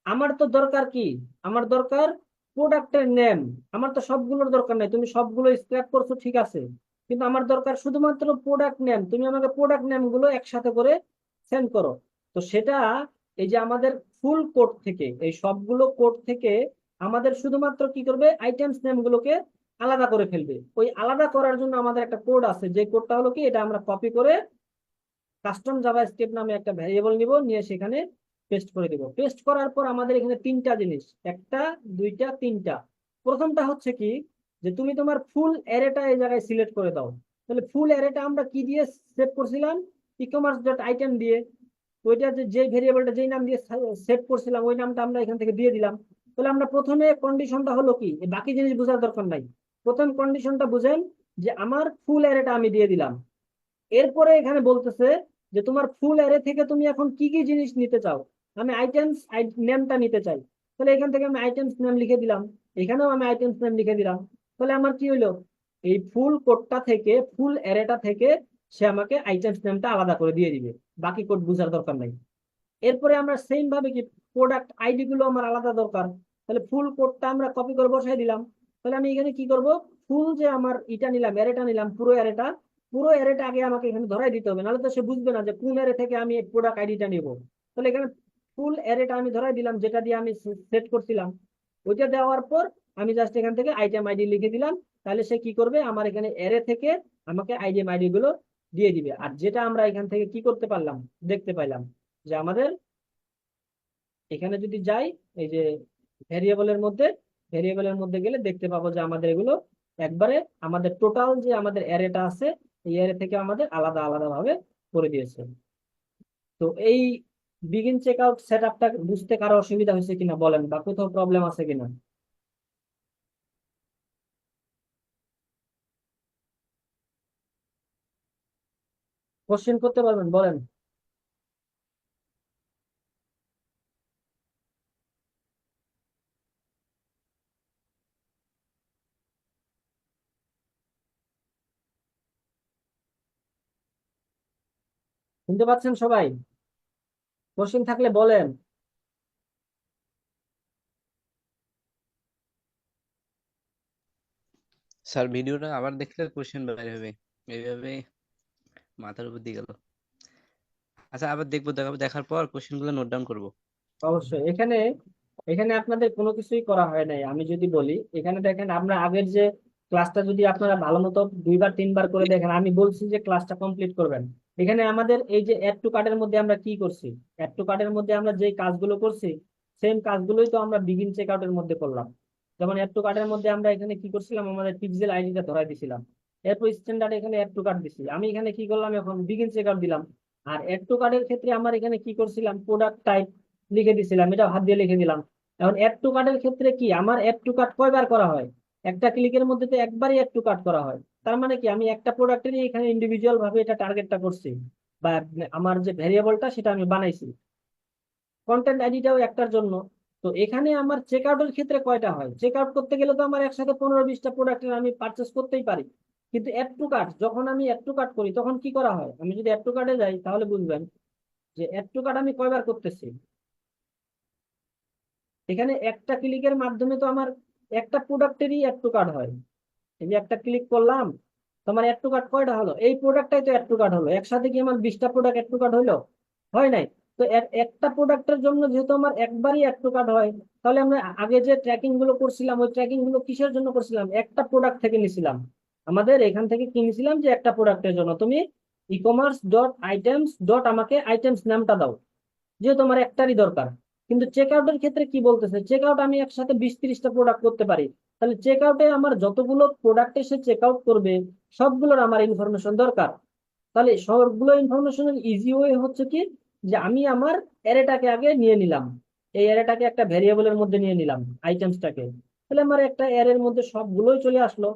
Speaker 1: আমার তো দরকার কি, আমার দরকার প্রোডাক্টের নেম। আমার তো সবগুলোর দরকার নাই, তুমি সবগুলো স্ক্র্যাপ করছো ঠিক আছে, কিন্তু আমার দরকার শুধুমাত্র প্রোডাক্ট নেম। তুমি আমাকে প্রোডাক্ট নেম গুলো একসাথে করে সেন্ড করো। তো সেটা এই যে আমাদের ফুল কোড থেকে, এই সবগুলো কোড থেকে আমাদের শুধুমাত্র কি করবে, আইটেমস নেম গুলোকে আলাদা করে ফেলবে। ওই আলাদা করার জন্য আমাদের একটা কোড আছে, যে কোডটা হলো কি, এটা আমরা কপি করে কাস্টম জাভাস্ক্রিপ্ট নামে একটা ভ্যারিয়েবল নিব, নিয়ে সেখানে পেস্ট করে দিব। পেস্ট করার পর আমাদের এখানে তিনটা জিনিস, একটা, দুইটা, তিনটা। প্রথমটা হচ্ছে কি, যে তুমি তোমার ফুল অ্যারেটা এই জায়গায় সিলেক্ট করে দাও। তাহলে ফুল অ্যারেটা আমরা কি দিয়ে সেট করছিলাম, ই কমার্স ডট আইটেম দিয়ে। ওইটা যে ভেরিয়েবলটা যেই নাম দিয়ে সেট করছিলাম ওই নামটা আমরা এখান থেকে দিয়ে দিলাম। তাহলে আমরা প্রথমে কন্ডিশনটা হলো কি, বাকি জিনিস বোঝার দরকার নাই, প্রথম কন্ডিশনটা বুঝেন, যে আমার ফুল অ্যারেটা আমি দিয়ে দিলাম। এরপরে এখানে বলতেছে যে তোমার ফুল অ্যারে থেকে তুমি এখন কি কি জিনিস নিতে চাও। আমি আইটেমস নেমটা নিতে চাই, তাহলে এখান থেকে আমি আইটেমস নেম লিখে দিলাম, এখানেও আমি আইটেমস নেম লিখে দিলাম। তাহলে আমার কি হইলো, এই ফুল কোডটা থেকে, ফুল অ্যারেটা থেকে সে আমাকে আইটেমস নেমটা আলাদা করে দিয়ে দিবে, বাকি কোড বোঝার দরকার নাই। এরপরে আমরা সেম ভাবে কি, প্রোডাক্ট আইডি গুলো আমার আলাদা দরকার, তাহলে ফুল কোডটা আমরা কপি করে বসাই দিলাম। তাহলে আমি এখানে কি করব, ফুল যে আমার ইটা নিলাম, অ্যারেটা নিলাম, পুরো অ্যারেটা আগে আমাকে এখানে ধরাই দিতে হবে, নাহলে তো সে বুঝবে না যে কোন অ্যারে থেকে আমি প্রোডাক্ট আইডিটা নিব। তাহলে এখানে ফুল অ্যারেটা আমি ধরাই দিলাম, যেটা দিয়ে আমি সেট করছিলাম। ওইটা দেওয়ার পর আমি জাস্ট এখান থেকে আইটেম আইডি লিখে দিলাম। তাহলে সে কি করবে, আমার এখানে অ্যারে থেকে আমাকে আইটেম আইডি গুলো দিয়ে দিবে। আর যেটা আমরা এখান থেকে কি করতে পারলাম, দেখতে পাইলাম যে আমাদের এখানে যদি যাই, এই যে ভেরিয়েবলের মধ্যে গেলে দেখতে পাবো যে আমাদের এগুলো একবারে আমাদের টোটাল যে আমাদের অ্যারেটা আছে, এই অ্যারে থেকে আমাদের আলাদা আলাদা ভাবে করে দিয়েছে। তো এই বিগিন চেক আউট সেট আপটা বুঝতে কারো অসুবিধা হয়েছে কিনা বলেন, বা কোথাও প্রবলেম আছে কিনা। কোশ্চেন করতে পারবেন, বলেন। শুনতে পাচ্ছেন সবাই? কোশ্চেন থাকলে বলেন।
Speaker 2: স্যার ভিডিওটা আবার দেখলে কোশ্চেন বের হবে এইভাবে, মাথার উপর দিয়ে গেল। আচ্ছা আবার দেখবো, দেখার পর কোশ্চেন গুলো নোট ডাউন করবো।
Speaker 1: অবশ্যই এখানে এখানে আপনাদের কোনো কিছুই করা হয় নাই। আমি যদি বলি, এখানে দেখেন, আমরা আগের যে ক্লাসটা যদি আপনারা ভালো মতো 2 বার 3 বার করে দেখেন, আমি বলছি যে ক্লাসটা কমপ্লিট করবেন। এখানে আমাদের এই যে অ্যাড টু কার্টের মধ্যে আমরা কি করছি, অ্যাড টু কার্টের মধ্যে আমরা যে কাজগুলো করছি, সেম কাজগুলোই তো আমরা বিগিন চেক আউটের মধ্যে করলাম। যেমন অ্যাড টু কার্টের মধ্যে আমরা এখানে কি করছিলাম, আমাদের পিক্সেল আইডিটা ধরাই দিছিলাম, এরপর স্ট্যান্ডার্ড এখানে অ্যাড টু কার্ট দিছি, আমি এখানে কি করলাম, এখন বিগিন চেক আউট দিলাম। আর অ্যাড টু কার্টের ক্ষেত্রে আমার এখানে কি করছিলাম, প্রোডাক্ট টাইপ লিখে দিছিলাম, এটা হাত দিয়ে লিখে দিলাম। এখন অ্যাড টু কার্টের ক্ষেত্রে কি, আমার অ্যাড টু কার্ট কয়বার করা হয়, একটা ক্লিকের মধ্যে তো একবারই অ্যাড টু কার্ট করা হয়। তার মানে কি, আমি একটা প্রোডাক্টেরই এখানে ইন্ডিভিজুয়াল ভাবে এটা টার্গেটটা করছি, বা আমার যে ভেরিয়েবলটা সেটা আমি বানাইছি। কন্টেন্ট আইডিটাও একটার জন্য। তো এখানে আমার চেক আউটের ক্ষেত্রে কয়টা হয়, চেক আউট করতে গেলে তো আমার একসাথে 15-20টা প্রোডাক্টের আমি পারচেস করতেই পারি। কিন্তু অ্যাড টু কার্ট, যখন আমি অ্যাড টু কার্ট করি তখন কি করা হয়, আমি যদি অ্যাড টু কার্টে যাই তাহলে বুঝবেন যে অ্যাড টু কার্ট আমি কয়বার করতেছি। এখানে একটা ক্লিকের মাধ্যমে তো আমার একটা প্রোডাক্টেরই অ্যাড টু কার্ট হয়। এই যে একটা ক্লিক করলাম, তোমার অ্যাড টু কার্ট কয়টা হলো, এই প্রোডাক্টটাই তো অ্যাড টু কার্ট হলো, একসাথে কি আমার 20টা প্রোডাক্ট অ্যাড টু কার্ট হলো? হয় নাই। তো একটা প্রোডাক্টের জন্য যেহেতু আমার একবারই অ্যাড টু কার্ট হয়, তাহলে আমরা আগে যে ট্র্যাকিং গুলো করছিলাম, ওই ট্র্যাকিং গুলো কিসের জন্য করছিলাম, একটা প্রোডাক্ট থেকে নিছিলাম। আমাদের এখান থেকে কি নিছিলাম, যে একটা প্রোডাক্টের জন্য তুমি e commerce dot items dot আমাকে আইটেমস নামটা দাও, যেহেতু আমার একটারই দরকার। কিন্তু চেক আউটের ক্ষেত্রে কি বলতেছে, চেক আউট আমি একসাথে 20-30টা প্রোডাক্ট করতে পারি। তাহলে চেক আউটে আমার যতগুলো প্রোডাক্ট এসে চেক আউট করবে, সবগুলোর আমার ইনফরমেশন দরকার। তাহলে সবগুলো ইনফরমেশনের ইজি ওয়ে হচ্ছে কি, যে আমি আমার অ্যারেটাকে আগে নিয়ে নিলাম, এই অ্যারেটাকে একটা ভেরিয়েবলের মধ্যে নিয়ে নিলাম, আইটেমসটাকে। তাহলে আমার একটা অ্যারের মধ্যে সবগুলোই চলে আসলো।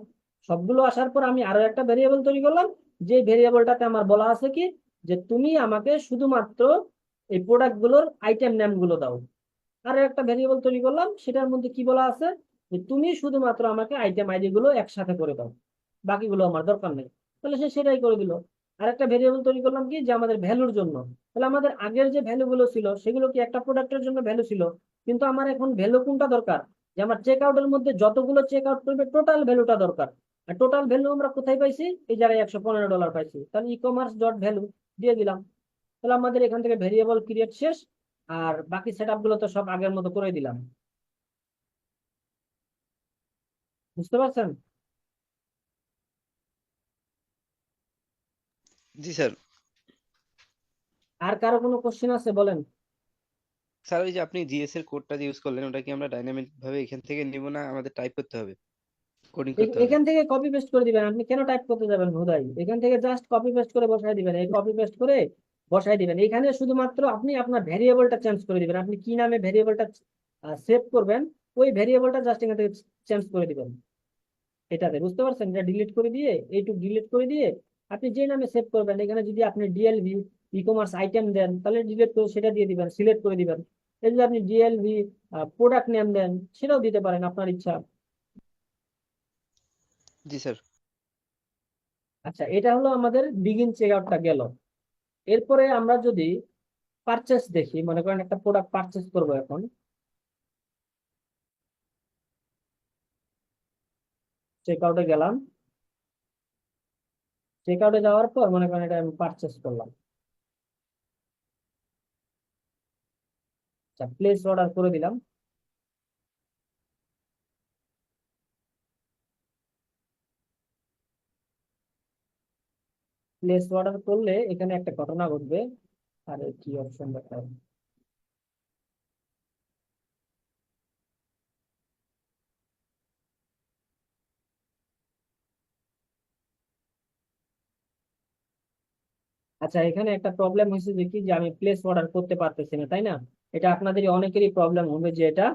Speaker 1: সবগুলো আসার পর আমি আরো একটা ভেরিয়েবল তৈরি করলাম, যে ভেরিয়েবলটাতে আমার বলা আছে কি, যে তুমি আমাকে শুধুমাত্র এই প্রোডাক্ট গুলোর আইটেম নেম গুলো দাও। আর একটা ভেরিয়েবল তৈরি করলাম, সেটার মধ্যে কি বলা আছে, যে তুমি শুধুমাত্র আমাকে আইটেম আইডি গুলো একসাথে করে দাও, বাকিগুলো আমার দরকার নেই। তাহলে সে সেটাই করে দিল। আর একটা ভেরিয়েবল তৈরি করলাম কি, যে আমাদের ভ্যালুর জন্য। তাহলে আমাদের আগের যে ভ্যালু গুলো ছিল, সেগুলো কি একটা প্রোডাক্টের জন্য ভ্যালু ছিল, কিন্তু আমার এখন ভ্যালু কোনটা দরকার, যে আমার চেক আউটের মধ্যে যতগুলো চেক আউট করবে টোটাল ভ্যালুটা দরকার। আর টোটাল ভ্যালু আমরা কোথায় পাইছি, এই জায়গায় $115 পাইছি, তাহলে ই কমার্স ডট ভ্যালু দিয়ে দিলাম। তাহলে আমাদের এখান থেকে ভেরিয়েবল ক্রিয়েট শেষ। আর বাকি সেট আপ গুলো তো সব আগের মতো করে দিলাম। বুঝতে পারছেন?
Speaker 2: জি স্যার।
Speaker 1: আর কারো কোনো কোশ্চেন আছে, বলেন।
Speaker 2: স্যার ওই যে আপনি জিএস এর কোডটা ইউজ করলেন, ওটা কি আমরা ডাইনামিক ভাবে এখান থেকে নিব, না আমাদের টাইপ করতে হবে, কোডিং করতে হবে?
Speaker 1: এখান থেকে কপি পেস্ট করে দিবেন, আপনি কেন টাইপ করতে যাবেন ভোদাই, এখান থেকে জাস্ট কপি পেস্ট করে বসাই দিবেন, এই কপি পেস্ট করে বসাই দিবেন। এখানে শুধুমাত্র আপনি আপনার ভেরিয়েবলটা চেঞ্জ করে দিবেন, আপনি কি নামে ভেরিয়েবলটা সেভ করবেন, ওই ভেরিয়েবলটা জাস্ট এখান থেকে চেঞ্জ করে দিবেন। এটাতে বুঝতে পারছেন, এটা ডিলিট করে দিয়ে, এইটুকু ডিলিট করে দিয়ে আপনি যে নামে সেভ করবেন, এখানে যদি আপনি ডিএলভি ই কমার্স আইটেম দেন, তাহলে ডিলিট করে সেটা দিয়ে দিবেন, সিলেক্ট করে দিবেন। এই যদি আপনি ডিএলভি প্রোডাক্ট নেম দেন, সেটাও দিতে পারেন আপনার ইচ্ছা।
Speaker 2: জি স্যার।
Speaker 1: আচ্ছা, এটা হলো আমাদের বিগিন চেক আউটটা গেল। এরপরে আমরা যদি পারচেস দেখি, মনে করেন একটা প্রোডাক্ট পারচেস করবো এখন। চেক আউটে গেলাম, চেক আউটে যাওয়ার পর মনে করেন এটা আমি পারচেস করলাম। আচ্ছা, প্লেস অর্ডার করে দিলাম। প্লেস অর্ডার করলে এখানে একটা ঘটনা ঘটবে। আরে কি অপশন দেখায়। আচ্ছা, এখানে একটা প্রবলেম হয়েছে যে কি, যে আমি প্লেস অর্ডার করতে পারতেছি না, তাই না? এটা আপনাদের অনেকেরই প্রবলেম হবে যে এটা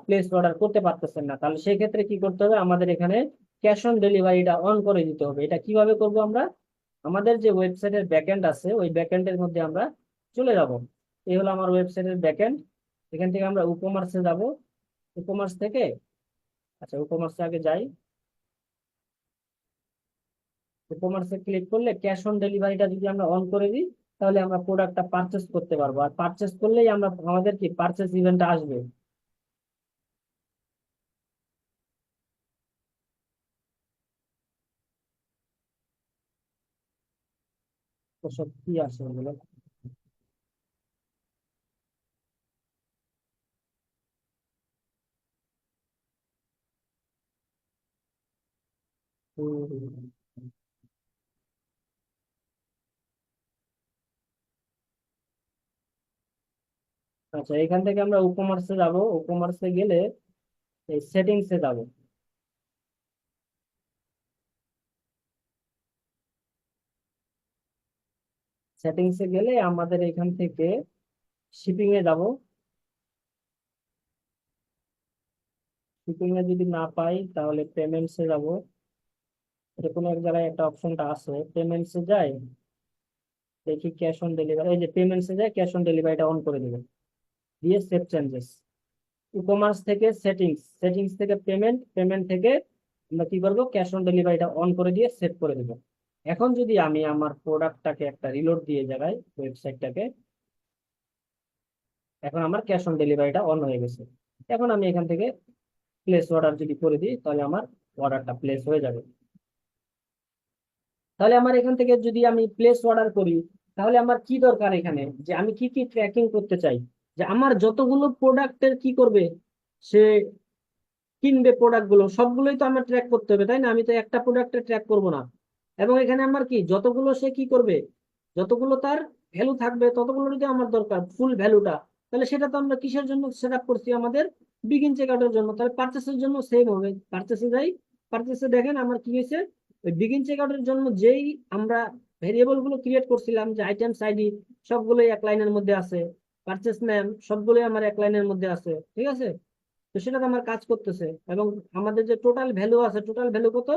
Speaker 1: প্লেস অর্ডার করতে পারতেছেন না। তাহলে সেই ক্ষেত্রে কি করতে হবে, আমাদের এখানে ক্যাশ অন ডেলিভারিটা অন করে দিতে হবে। এটা কিভাবে করব আমরা? আমাদের যে ওয়েবসাইটের ব্যাকএন্ড আছে, ওই ব্যাকএন্ডের মধ্যে আমরা চলে যাব। এই হলো আমার ওয়েবসাইটের ব্যাকএন্ড। এখান থেকে আমরা উকমার্সে যাব। উকমার্স থেকে, আচ্ছা উকমার্সে আগে যাই। কমার্সে ক্লিক করলে ক্যাশ অন ডেলিভারিটা যদি আমরা অন করে দিই, তাহলে আমরা প্রোডাক্টটা পারচেস করতে পারবো। আর পারচেস করলেই আমরা আমাদের কি পারচেস ইভেন্টটা আসবে। তো সব কি আসে ওগুলো? হুম, হুম। আচ্ছা, এখান থেকে আমরা উকমার্সে যাব। উকমার্সে গেলে এই সেটিংসে যাব। সেটিংসে গেলে আমাদের এখান থেকে শিপিং এ যাব। শিপিং এ যদি না পাই, তাহলে পেমেন্টস এ যাব। এটা কোনো এক জায়গায় একটা অপশনটা আছে, পেমেন্টস এ যাই, দেখি ক্যাশ অন ডেলিভারি। এই যে পেমেন্টস এ যাই, ক্যাশ অন ডেলিভারিটা অন করে দেবেন, দিয়ে সেভ চেঞ্জেস। ই-কমার্স থেকে সেটিংস, সেটিংস থেকে পেমেন্ট, পেমেন্ট থেকে আমরা কি করবো, ক্যাশ অন ডেলিভারিটা অন করে দিয়ে সেভ করে দেবো। এখন যদি আমি আমার প্রোডাক্টটাকে একটা রিলোড দিয়ে জায়গায় ওয়েবসাইটটাকে, এখন আমার ক্যাশ অন ডেলিভারিটা অন হয়ে গেছে। এখন আমি এখান থেকে প্লেস অর্ডার যদি করে দিই, তাহলে আমার অর্ডারটা প্লেস হয়ে যাবে। তাহলে আমার এখান থেকে যদি আমি প্লেস অর্ডার করি, তাহলে আমার কি দরকার এখানে, যে আমি কি কি ট্র্যাকিং করতে চাই, যে আমার যতগুলো প্রোডাক্টের কি করবে সে, কিনবে প্রোডাক্ট গুলো সবগুলোই তো আমার ট্র্যাক করতে হবে, তাই না? আমি তো একটা প্রোডাক্টে ট্র্যাক করব না। এবং এখানে আমার কি যতগুলো সে কি করবে, যতগুলো তার ভ্যালু থাকবে, ততগুলো যদি আমার দরকার ফুল ভ্যালুটা, তাহলে সেটা তো আমরা কিসের জন্য সেট আপ করছি, আমাদের বিগিন চেক আউটের জন্য। তাহলে পারচেসের জন্য সেম হবে। পারচেসে যাই, পারচেসে দেখেন আমার কি হয়েছে, ওই বিগিন চেক আউটের জন্য যেই আমরা ভেরিয়েবল গুলো ক্রিয়েট করছিলাম, যে আইটেমস আইডি সবগুলোই এক লাইনের মধ্যে আছে, পারচেস নেম সবগুলোই আমার এক লাইনের মধ্যে আছে, ঠিক আছে? তো সেটা তো আমার কাজ করতেছে। এবং আমাদের যে টোটাল ভ্যালু আছে, টোটাল ভ্যালু কত,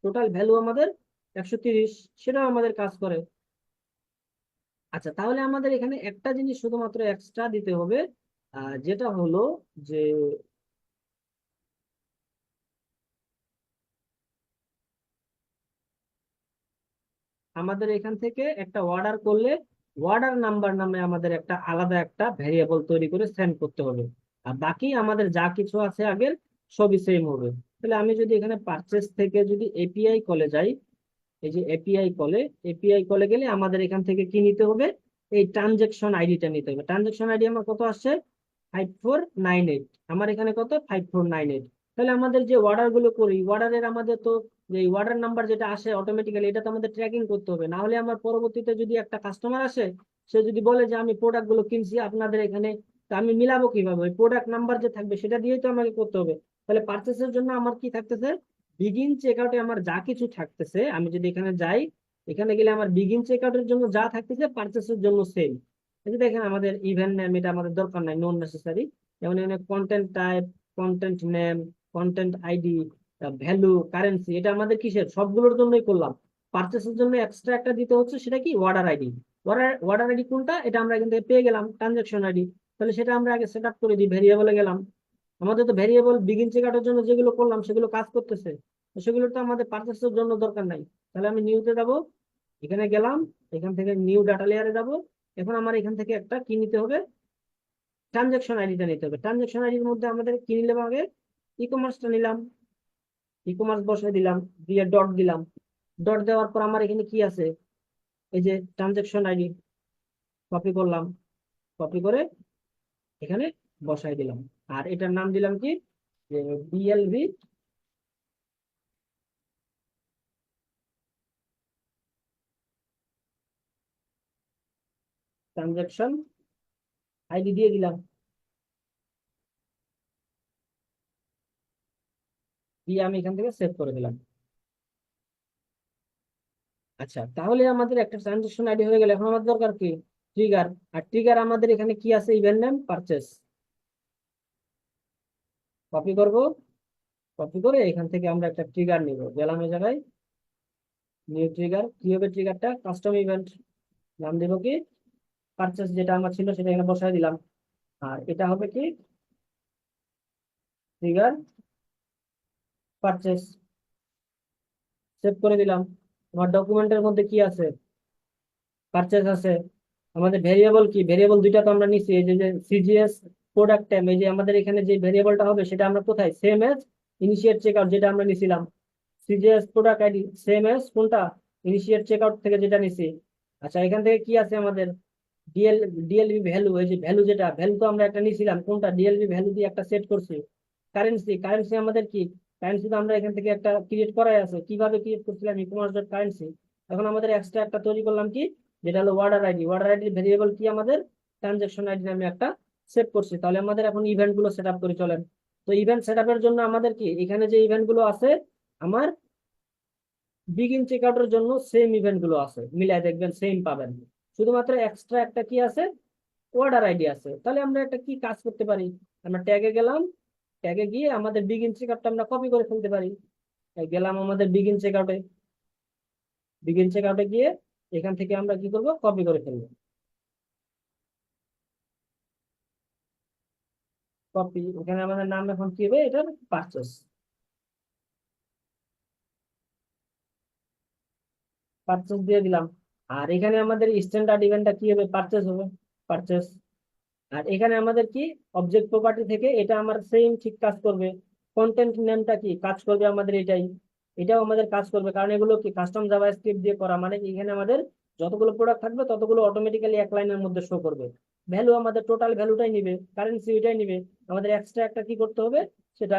Speaker 1: টোটাল ভ্যালু আমাদের 130, সেটাও আমাদের কাজ করে। আচ্ছা, তাহলে আমাদের এখানে একটা জিনিস শুধুমাত্র এক্সট্রা দিতে হবে, যেটা হলো যে আমাদের এখান থেকে একটা অর্ডার করলে অর্ডার নাম্বার নামে আমাদের একটা আলাদা একটা ভেরিয়েবল তৈরি করে সেন্ড করতে হবে। আর বাকি আমাদের যা কিছু আছে আগের, সবই সেম হবে। তাহলে আমি যদি এখানে পারচেস থেকে যদি এপিআই কলে যাই, এই যে এপিআই কলে, এপিআই কলে গেলে আমাদের এখান থেকে কি নিতে হবে, এই ট্রানজেকশন আইডিটা নিতে হবে। ট্রানজেকশন আইডি আমার কত আসছে, 5498। আমার এখানে কত, 5498। তাহলে আমাদের যে অর্ডার গুলো করি, অর্ডারের আমাদের তো যে অর্ডার নাম্বার যেটা আসে অটোমেটিক্যালি, এটা তো আমাদের ট্র্যাকিং করতে হবে। না হলে আমার পরবর্তীতে যদি একটা কাস্টমার আসে, সে যদি বলে যে আমি প্রোডাক্ট গুলো কিনছি আপনাদের এখানে, তা আমি মিলাবো কিভাবে? ওই প্রোডাক্ট নাম্বার যে থাকবে সেটা দিয়েই তো আমাকে করতে হবে। তাহলে পার্চেসের জন্য আমার কি থাকতেছে, বিগিন চেকআউটে আমার যা কিছু থাকতেছে, আমি যদি এখানে যাই, এখানে গেলে আমার বিগিন চেকআউটের জন্য যা থাকতেছে পার্চেসের জন্য সেম। এই যে দেখেন আমাদের ইভেন্ট নেম, এটা আমাদের দরকার নাই, নন নেসেসারি। যেমন এখানে content type, content name, content ID, value, currency, এটা আমাদের কিসের, সবগুলোর জন্যই করলাম। পার্চেসের জন্য এক্সট্রা একটা দিতে হচ্ছে, সেটা কি, অর্ডার আইডি। অর্ডার আইডি কোনটা, এটা আমরা এখান থেকে পেয়ে গেলাম ট্রানজাকশন আইডি। তাহলে সেটা আমরা আগে সেট আপ করে দিই, ভেরিয়েবলে গেলাম। আমাদের তো ভেরিয়েবল বিগিন চেকআউটের জন্য যেগুলো করলাম সেগুলো কাজ করতেছে, তো সেগুলো তো আমাদের পারচেসের জন্য দরকার নাই। তাহলে আমি নিউতে যাবো, এখানে গেলাম, এখান থেকে নিউ ডাটা লেয়ারে যাব। এখন আমার এখান থেকে একটা কি নিতে হবে, ট্রানজাকশন আইডিটা নিতে হবে। ট্রানজাকশন আইডির মধ্যে আমাদের কি নিলাম আগে, ই কমার্সটা নিলাম, ই কমার্স বসাই দিলাম, দিয়ে ডট দিলাম। ডট দেওয়ার পর আমার এখানে কি আছে, এই যে ট্রানজাকশন আইডি কপি করলাম, কপি করে এখানে বসাই দিলাম। আর এটার নাম দিলাম কি, যে বিএলভি ট্রানজাকশন আইডি দিয়ে দিলাম, দিয়ে আমি এখান থেকে সেভ করে দিলাম। আচ্ছা, তাহলে আমাদের একটা ট্রানজাকশন আইডি হয়ে গেল। এখন আমাদের দরকার কি, ট্রিগার। আর ট্রিগার আমাদের এখানে কি আছে, ইভেন্ট নেম পারচেস। কপি করব, কপি করে এখান থেকে আমরা একটা ট্রিগার নিব, গেলাম এই জায়গায়, নিউ ট্রিগার। কি হবে ট্রিগারটা, কাস্টম ইভেন্ট। নাম দেবো কি, পারচেস, যেটা আমার ছিল সেটা এখানে বসাই দিলাম। আর এটা হবে কি, ট্রিগার পারচেস। সেভ করে দিলাম। আমার ডকুমেন্টের মধ্যে কি আছে, পারচেস আছে। আমাদের ভেরিয়েবল কি, ভেরিয়েবল দুইটা তো আমরা নিছি, এই যে সিজিএস প্রোডাক্ট টাইম, এই যে আমাদের এখানে যে ভেরিয়েবলটা হবে সেটা আমরা কোথায়, সেম এজ ইনিশিয়েট চেকআউট যেটা আমরা নিছিলাম। CGS product ID same as কোনটা, ইনিশিয়েট চেকআউট থেকে যেটা নিছি। আচ্ছা, এখান থেকে কি আছে আমাদের, ডিএল ডিএলবি ভ্যালু, এই যে ভ্যালু, যেটা ভ্যালু তো আমরা একটা নিছিলাম, কোনটা ডিএলবি ভ্যালু দিয়ে একটা সেট করছি। কারেন্সি, কারেন্সি আমাদের কি, কারেন্সি তো আমরা এখান থেকে একটা ক্রিয়েট করাই আছে। কিভাবে ক্রিয়েট করছিলাম, ই কমার্স ডট কারেন্সি। এখন আমাদের এক্সট্রা একটা তৈরি করলাম কি, যেটা হলো অর্ডার আইডি। অর্ডার আইডির ভেরিয়েবল কি আমাদের, ট্রানজাকশন আইডি নামে একটা সেট করছি। তাহলে আমাদের এখন ইভেন্ট গুলো সেট আপ করে চলেন। তো ইভেন্ট সেট আপের জন্য আমাদের কি, এখানে যে ইভেন্ট গুলো আছে আমার বিগিন চেকআউটের জন্য সেম ইভেন্ট গুলো আছে, মিলাই দেখবেন সেম পাবেন। শুধুমাত্র এক্সট্রা একটা কি আছে, অর্ডার আইডি আছে। তাহলে আমরা একটা কি কাজ করতে পারি, আমরা ট্যাগে গেলাম, ট্যাগে গিয়ে আমাদের বিগিন চেকআউটটা আমরা কপি করে ফেলতে পারি। এই গেলাম আমাদের বিগিন চেকআউটে, বিগিন চেকআউটে গিয়ে এখান থেকে আমরা কি করব, কপি করে ফেলবো। কপি, এখানে আমাদের নাম এখন কি হবে, এটার পারচেস, পারচেস দিয়ে দিলাম। আর এখানে আমাদের স্ট্যান্ডার্ড ইভেন্টটা কি হবে, পারচেস হবে, পারচেস। আর এখানে আমাদের কি, অবজেক্ট প্রপার্টি থেকে এটা আমার সেম ঠিক কাজ করবে। কন্টেন্ট নেমটা কি কাজ করবে আমাদের এটাই, এটাও আমাদের কাজ করবে, কারণ এগুলো কি কাস্টম জাভাস্ক্রিপ্ট দিয়ে করা, মানে এখানে আমাদের যতগুলো প্রোডাক্ট থাকবে ততগুলো অটোমেটিক্যালি এক লাইনের মধ্যে শো করবে। ভ্যালু আমাদের টোটাল ভ্যালুটাই নিবে, কারেন্সি ওইটাই নিবে। আমাদের এক্সট্রা একটা কি করতে হবে, সেটা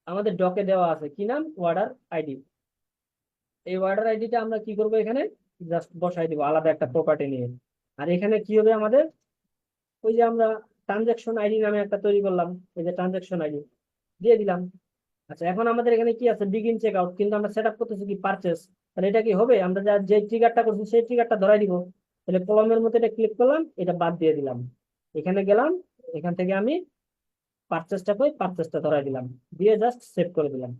Speaker 1: আমাদের ডকে দেওয়া আছে, কি নাম, অর্ডার আইডি। এই অর্ডার আইডিটা আমরা কি করবো, এখানে জাস্ট বসাই দিব আলাদা একটা প্রপার্টি নিয়ে। আর এখানে কি হবে আমাদের, ওই যে আমরা ট্রানজাকশন আইডি নামে একটা তৈরি করলাম, এই যে ট্রানজাকশন আইডি দিয়ে দিলাম। আচ্ছা, এখন আমাদের এখানে কি আছে, বিগিন চেক আউট, কিন্তু আমরা সেট আপ করতেছি কি, পারচেস। তাহলে এটা কি হবে, আমরা যে ট্রিগারটা করছি সেই ট্রিগারটা ধরাই দিব। তাহলে কলমের মধ্যে এটা ক্লিক করলাম, এটা বাদ দিয়ে দিলাম। এখানে গেলাম, এখান থেকে আমি পারচেসটা কই, পারচেসটা ধরাই দিলাম, দিয়ে জাস্ট সেভ করে দিলাম।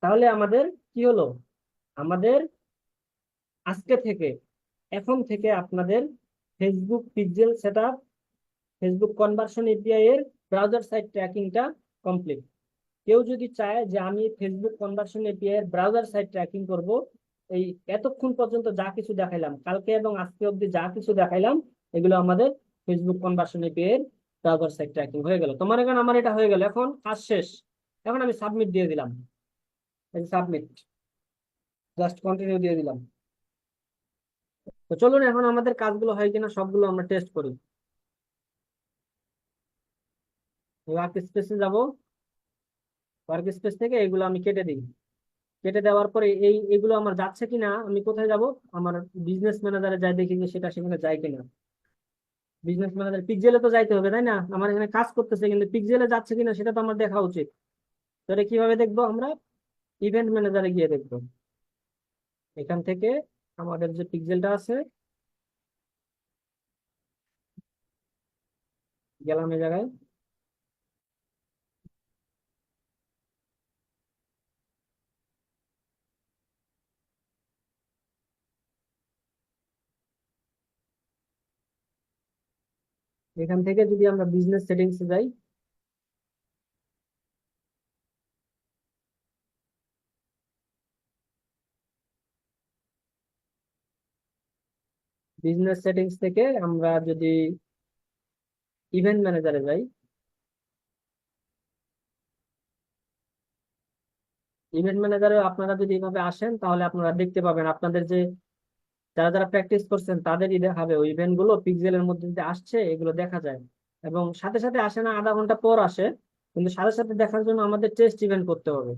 Speaker 1: তাহলে আমাদের কি হলো, আমাদের আজকে থেকে, এখন থেকে আপনাদের Facebook pixel setup, Facebook conversion API এর ব্রাউজার সাইট ট্র্যাকিংটা কমপ্লিট। কেউ যদি চায় যে আমি ফেসবুক কনভার্সন এপিআই এর ব্রাউজার সাইট ট্র্যাকিং করব, এই এতক্ষণ পর্যন্ত যা কিছু দেখাইলাম, কালকে এবং আজকে অব্দি যা কিছু দেখাইলাম, এগুলো আমাদের ফেসবুক কনভার্সন এপিআই এর ব্রাউজার সাইট ট্র্যাকিং হয়ে গেল। তোমার এখন আমার এটা হয়ে গেল, এখন কাজ শেষ। এখন আমি সাবমিট দিয়ে দিলাম, সাবমিট, জাস্ট কন্টিনিউ দিয়ে দিলাম। তো চলুন এখন আমাদের কাজগুলো হয় কিনা সবগুলো আমরা টেস্ট করি। ওয়ার্ক স্পেসে যাব, ওয়ার্ক স্পেস থেকে এগুলো আমি কেটে দিই। কেটে দেওয়ার পরে এগুলো আমার যাচ্ছে কিনা, আমি কোথায় যাব, আমার বিজনেস ম্যানেজারে যাই, দেখি যে সেটা সেখানে যায় কিনা। বিজনেস ম্যানেজার পিক্সেলে তো যাইতে হবে, তাই না, আমার এখানে কাজ করতেছে কিন্তু পিক্সেলে যাচ্ছে কিনা সেটা তো আমার দেখা উচিত। তো এটা কিভাবে দেখবো আমরা, ইভেন্ট ম্যানেজারে গিয়ে দেখবো। এখান থেকে আমাদের যে পিক্সেলটা আছে, গেলাম এই জায়গায়, এখান থেকে যদি আমরা বিজনেস সেটিংসে যাই, বিজনেস সেটিংস থেকে আমরা যদি ইভেন্ট ম্যানেজারে যাই, ইভেন্ট ম্যানেজারে আপনারা যদি এভাবে আসেন তাহলে আপনারা দেখতে পাবেন আপনাদের যে যারা যারা প্র্যাকটিস করছেন তাদেরই দেখাবে ওই ইভেন্ট গুলো পিক্সেলের মধ্যে দিয়ে আসছে, এগুলো দেখা যায়। এবং সাথে সাথে আসে না, আধা ঘন্টা পর আসে, কিন্তু সাথে সাথে দেখার জন্য আমাদের টেস্ট ইভেন্ট করতে হবে।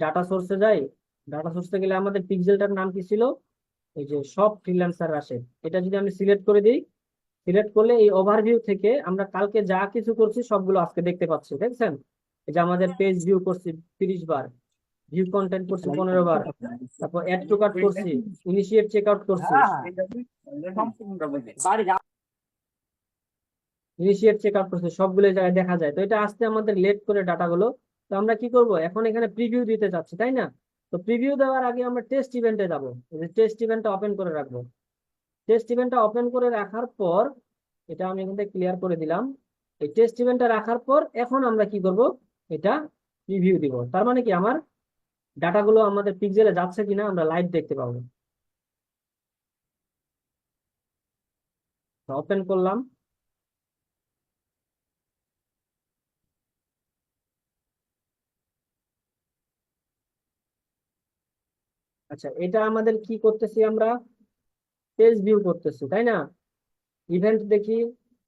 Speaker 1: ডাটা সোর্সে যাই, ডাটা সোর্সে গেলে আমাদের পিক্সেলটার নাম কি ছিল, এই যে সব ফ্রিল্যান্সার আসে, এটা যদি আমি সিলেক্ট করে দিই, সিলেক্ট করলে এই ওভারভিউ থেকে আমরা কালকে যা কিছু করছি সবগুলো আজকে দেখতে পাচ্ছি, দেখছেন? এই যে আমাদের পেজ ভিউ করছি 30 বার, ভিউ কন্টেন্ট করছি 15 বার, তারপর অ্যাড টু কার্ট করছি, ইনিশিয়েট চেক আউট করছি, ইনিশিয়েট চেক আউট করছি, সবগুলো এই জায়গায় দেখা যায়। তো এটা আসতে আমাদের লেট করে ডাটাগুলো। তো আমরা কি করব, এখন এখানে প্রিভিউ দিতে চাচ্ছি, তাই না? তো প্রিভিউ দেওয়ার আগে আমরা টেস্ট ইভেন্টে যাবো, টেস্ট ইভেন্টটা ওপেন করে রাখবো। টেস্ট ইভেন্টটা ওপেন করে রাখার পর, এটা আমি এখান থেকে ক্লিয়ার করে দিলাম। এই টেস্ট ইভেন্টটা রাখার পর এখন আমরা কি করব, এটা প্রিভিউ দিব। তার মানে কি আমার ডাটাগুলো আমাদের পিক্সেলে যাচ্ছে কিনা আমরা লাইভ দেখতে পাবো। ওপেন করলাম, আচ্ছা এটা আমাদের কি করতেছি আমরা, পেজ ভিউ করতেছি, তাই না? ইভেন্ট দেখি,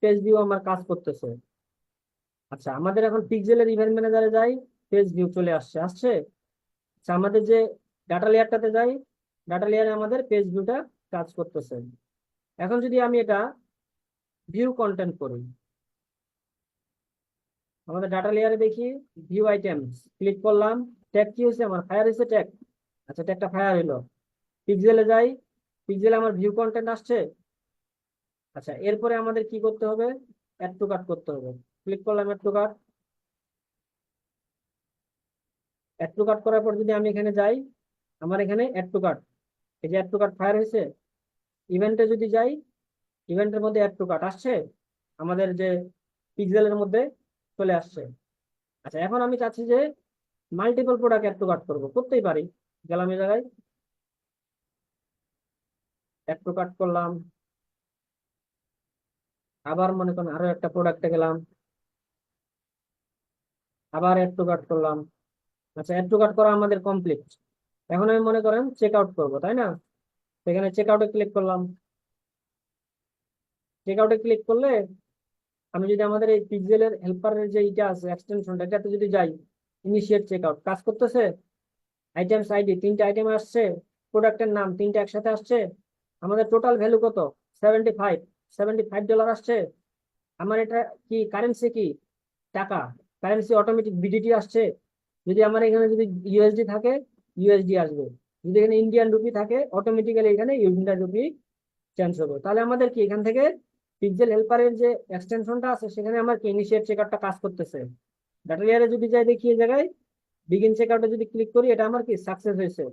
Speaker 1: পেজ ভিউ আমার কাজ করতেছে। আচ্ছা আমাদের এখন পিক্সেলের ইভেন্ট ম্যানেজারে যাই, পেজ ভিউ চলে আসছে, আসছে। আচ্ছা আমাদের যে ডাটা লেয়ারটাতে যাই, ডাটা লেয়ারে আমাদের পেজ ভিউটা কাজ করতেছে। এখন যদি আমি এটা ভিউ কন্টেন্ট করি, আমাদের ডাটা লেয়ারে দেখি ভিউ আইটেমস, ক্লিক করলাম, ট্যাগ কি হয়েছে, আমার ফায়ার হয়েছে ট্যাগ। আচ্ছা ট্যাগটা ফায়ার হইলো। পিক্সেলে যাই, পিক্সেলে আমার ভিউ কন্টেন্ট আসছে। আচ্ছা এরপরে আমাদের কি করতে হবে, অ্যাড টু কার্ট করতে হবে। ক্লিক করলাম add to cart, add to cart করার পর যদি আমি এখানে যাই, আমার এখানে অ্যাড টু কার্ট, এই যে অ্যাড টু কার্ট ফায়ার হয়েছে। ইভেন্টে যদি যাই, ইভেন্টের মধ্যে অ্যাড টু কার্ট আসছে, আমাদের যে পিক্সেলের মধ্যে চলে আসছে। আচ্ছা এখন আমি চাচ্ছি যে multiple product add to cart করবো, করতেই পারি। গেলাম এই জায়গায়, অ্যাড টু কার্ট করলাম, আবার মনে করেন আরো একটা প্রোডাক্টে গেলাম, আবার অ্যাড টু কার্ট করলাম। আচ্ছা অ্যাড টু কার্ট করা আমাদের কমপ্লিট। এখন আমি মনে করেন চেক আউট করবো, তাই না? এখানে চেক আউটে ক্লিক করলাম। চেক আউটে ক্লিক করলে আমি যদি আমাদের এই পিক্সেলের হেল্পারের যে ইটা আছে এক্সটেনশনটা, এটাতে যদি যাই, ইনিশিয়েট চেক আউট কাজ করতেছে। আইটেমস আইডি 3টে আইটেম আসছে, প্রোডাক্টের নাম 3টে একসাথে আসছে। আমাদের টোটাল ভ্যালু কত, 75, $75 আসছে। আমার এটা কি কারেন্সি, কি টাকা, কারেন্সি অটোমেটিক বিডিটি আসছে। যদি আমার এখানে যদি ইউএসডি থাকে, ইউএসডি আসবে। যদি এখানে ইন্ডিয়ান রুপি থাকে, অটোমেটিক্যালি এখানে ইন্ডিয়ান রুপি চেঞ্জ হবে। তাহলে আমাদের কি এখান থেকে পিক্সেল হেল্পারের যে এক্সটেনশনটা আছে সেখানে আমার কি ইনিশিয়েট চেকআউটটা কাজ করতেছে। ডাটা লেয়ারে যদি যাই দেখি এই জায়গায় বিগিন চেকআউটে যদি ক্লিক করি, এটা আমার কি সাকসেস হয়েছে।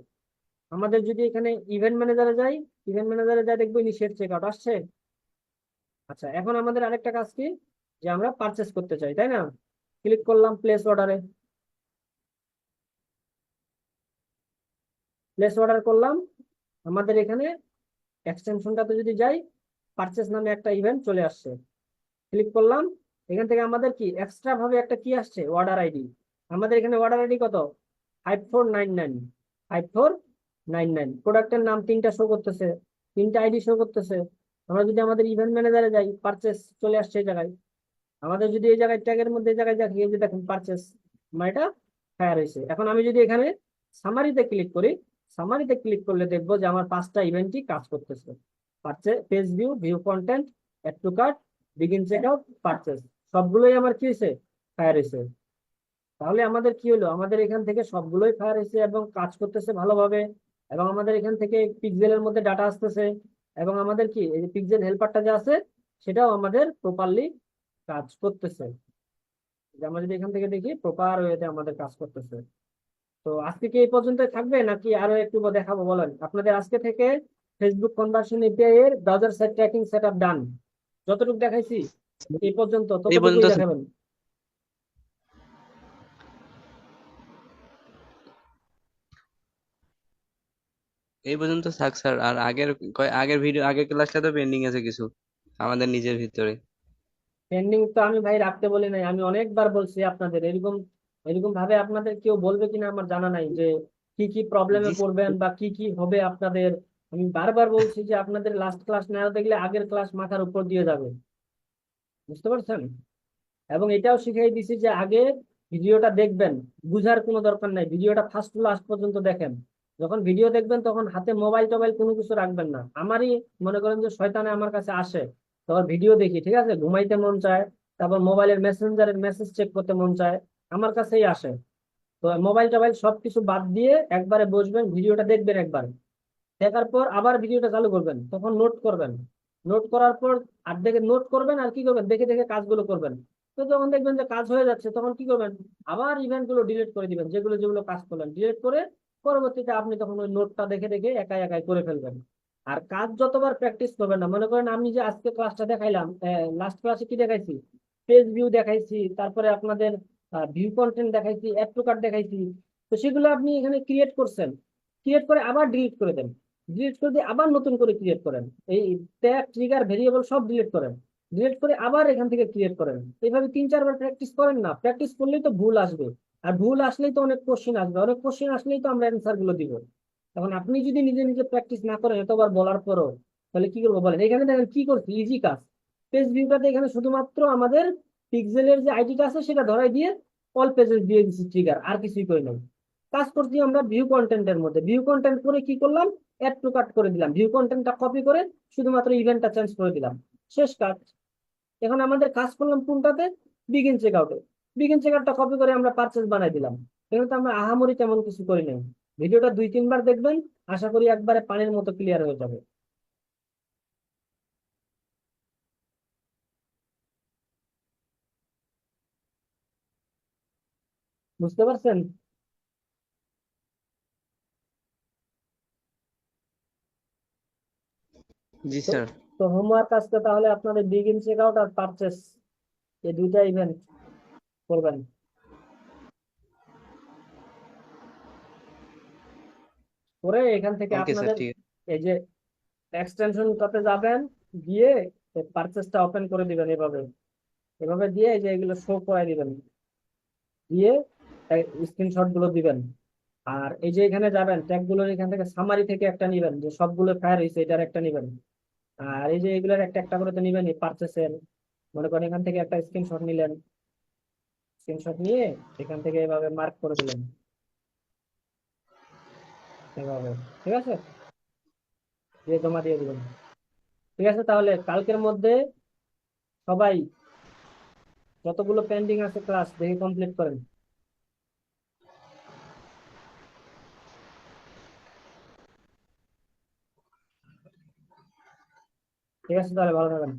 Speaker 1: আমাদের যদি এখানে ইভেন্ট ম্যানেজারে যাই, ইভেন্ট ম্যানেজারে যাই দেখবো ইনিশিয়েট চেকআউট আসছে। আচ্ছা এখন আমাদের আরেকটা কাজ কি, যে আমরা পারচেস করতে চাই, তাই না? ক্লিক করলাম প্লেস অর্ডারে, প্লেস অর্ডার করলাম। আমাদের এখানে এক্সটেনশনটাতে যদি যাই, পারচেস নামে একটা ইভেন্ট চলে আসছে। ক্লিক করলাম, এখান থেকে আমাদের কি এক্সট্রা ভাবে একটা কি আসছে, অর্ডার আইডি। আমাদের এখানে অর্ডার আইডি কত, 5499, 5499। প্রোডাক্টের নাম 3টা শো করতেছে, 3টা আইডি শো করতেছে। আমরা যদি আমাদের ইভেন্ট ম্যানেজারে যাই, পারচেস চলে আসছে এই জায়গায়। আমাদের যদি এই জায়গায় ট্যাগের মধ্যে এই জায়গায় দেখি, এই যে দেখুন পারচেস, আমার এটা ফায়ার হয়েছে। এখন আমি যদি এখানে সামারিতে ক্লিক করি, সামারিতে ক্লিক করলে দেখবো যে আমার 5টা ইভেন্টই কাজ করতেছে। Purchase, page view, view content, add to cart, begin check out, purchase, সবগুলোই আমার কি হয়েছে, ফায়ার হয়েছে। তাহলে আমাদের কি হলো, আমাদের এখান থেকে সবগুলোই ফায়ার হয়েছে এবং কাজ করতেছে ভালোভাবে। এবং আমাদের এখান থেকে পিক্সেলের মধ্যে ডাটা আসতেছে। এবং আমাদের কি এই যে পিক্সেল হেল্পারটা যে আছে সেটাও আমাদের প্রপারলি কাজ করতেছে। যে আমরা যদি এখান থেকে দেখি প্রপার ওয়েতে আমাদের কাজ করতেছে। তো আজকে কি এই পর্যন্ত থাকবে নাকি আরো একটু দেখাবো বলেন? আপনাদের আজকে থেকে ফেসবুক কনভার্সন এপিআই এর ব্রাউজার সাইড ট্র্যাকিং সেটআপ ডান। যতটুকু দেখাইছি এই পর্যন্ত
Speaker 2: এই পর্যন্ত
Speaker 1: ততটুকুই দেখাবেন।
Speaker 2: এই পর্যন্ত থাক স্যার। আর আগের ভিডিও আগের ক্লাসটা তো পেন্ডিং আছে কিছু আমাদের নিজের ভিতরে।
Speaker 1: পেন্ডিং তো আমি ভাই রাখতে বলি নাই, আমি অনেকবার বলছি আপনাদের। এরকম এরকম ভাবে আপনাদের কেউ বলবে কিনা আমার জানা নাই যে কি কি প্রবলেমে
Speaker 2: জি
Speaker 1: পড়বেন
Speaker 2: স্যার।
Speaker 1: বা কি কি হবে আপনাদের। আমি বারবার বলছি যে আপনাদের লাস্ট ক্লাস না দেখলে আগের ক্লাস মাথার উপর দিয়ে যাবে, বুঝতে পারছেন? এবং এটাও শিখিয়ে দিছি যে আগে ভিডিওটা দেখবেন, বুঝার কোনো দরকার নাই, ভিডিওটা ফার্স্ট টু লাস্ট পর্যন্ত দেখেন। যখন ভিডিও দেখবেন তখন হাতে মোবাইল টোবাইল কোনো কিছু রাখবেন না। আমারই মনে করেন যে শয়তানে আমার কাছে আসে, তখন ভিডিও দেখি, ঠিক আছে, ঘুমাইতে মন চায়, তারপর মোবাইলের মেসেঞ্জারের মেসেজ চেক করতে মন চায়, আমার কাছেই আসে। তো মোবাইল টোবাইল সবকিছু বাদ দিয়ে একবারে বসবেন, ভিডিওটা দেখবেন একবার, দেখার পর আবার ভিডিওটা চালু করবেন, তখন নোট করবেন। নোট করার পর আর দেখে নোট করবেন আর কি করবেন, দেখে দেখে কাজগুলো করবেন। তো যখন দেখবেন যে কাজ হয়ে যাচ্ছে তখন কি করবেন, আবার ইভেন্ট গুলো ডিলিট করে দিবেন, যেগুলো যেগুলো কাজ করলেন ডিলিট করে পরবর্তীতে আপনি তখন ওই নোটটা দেখে দেখে একাই একাই করে ফেলবেন। আর কাজ যতবার প্র্যাকটিস করবেন না, মনে করেন আমি যে আজকে ক্লাসটা দেখাইলাম, লাস্ট ক্লাসে কি দেখাইছি, পেজ ভিউ দেখাইছি, তারপরে আপনাদের ভিউ কন্টেন্ট দেখাইছি, অ্যাড টু কার্ট দেখাইছি। তো সেগুলো আপনি এখানে ক্রিয়েট করছেন, ক্রিয়েট করে আবার ডিলিট করে দেন, ডিলিট করে দিয়ে আবার নতুন করে ক্রিয়েট করেন, এই ট্যাগ ট্রিগার ভেরিয়েবল সব ডিলিট করেন, ডিলিট করে আবার এখান থেকে ক্রিয়েট করেন। এইভাবে 3-4 বার প্র্যাকটিস করেন না, প্র্যাকটিস করলেই তো ভুল আসবে। আর ভুল আসলেই তো অনেক কোশ্চেন আসবে, অনেক কোশ্চেন আসলেই তো আমরা অ্যান্সার গুলো দিব। এখন আপনি যদি নিজে নিজে প্র্যাকটিস না করেন এতবার বলার পরও, তাহলে কি করবো বলেন? এখানে দেখেন কি করছি, ইজি কাজ। পেজ ভিউটাতে এখানে শুধুমাত্র আমাদের পিক্সেলের যে আইডিটা আছে সেটা ধরাই দিয়ে অল পেজেস দিয়ে দিচ্ছি ট্রিগার, আর কিছুই করি নাই। কাজ করছি আমরা ভিউ কন্টেন্টের মধ্যে, ভিউ কন্টেন্ট করে কি করলাম, অ্যাড টু কাট করে দিলাম, ভিউ কন্টেন্টটা কপি করে শুধুমাত্র ইভেন্টটা চেঞ্জ করে দিলাম, শেষ কাজ। এখন আমাদের কাজ করলাম কোনটাতে, বিগিন চেক আউটে। বিগিন চেক আউটটা কপি করে আমরা পারচেজ বানাই দিলাম। এখানে তো আমরা আহামরি তেমন কিছু করি নাই। ভিডিওটা 2-3 বার দেখবেন, আশা করি একবারে পানির মতো ক্লিয়ার হয়ে যাবে। বুঝতে পারছেন?
Speaker 2: জি
Speaker 1: তো
Speaker 2: স্যার।
Speaker 1: তো হোমওয়ার্ক আজকে তাহলে আপনাদের বিগিন চেক আউট আর পারচেস, এই দুইটা ইভেন্ট করবেন। করে এখান থেকে
Speaker 2: ওকে স্যার,
Speaker 1: আপনাদের
Speaker 2: ঠিক আছে।
Speaker 1: এই যে এক্সটেনশনটাতে যাবেন, গিয়ে পারচেসটা ওপেন করে দিবেন এভাবে, এভাবে দিয়ে এই যে এগুলো শো করে দিবেন, দিয়ে স্ক্রিনশট গুলো দিবেন। আর এই যে এখানে যাবেন ট্যাগ গুলোর এখান থেকে সামারি থেকে একটা নিবেন, যে সবগুলো ফায়ার হয়েছে এটার একটা নিবেন। আর এই যে এগুলোর একটা একটা করে তো নিবেন পারচেসের। মনে করেন এখান থেকে একটা স্ক্রিনশট নিলেন, স্ক্রিনশট নিয়ে এখান থেকে এভাবে মার্ক করে দিলেন, এভাবে, ঠিক আছে, দিয়ে জমা দিয়ে দিবেন। ঠিক আছে, তাহলে কালকের মধ্যে সবাই যতগুলো পেন্ডিং আছে ক্লাস দেখে কমপ্লিট করেন। ঠিক আছে, তাহলে ভালো থাকেন।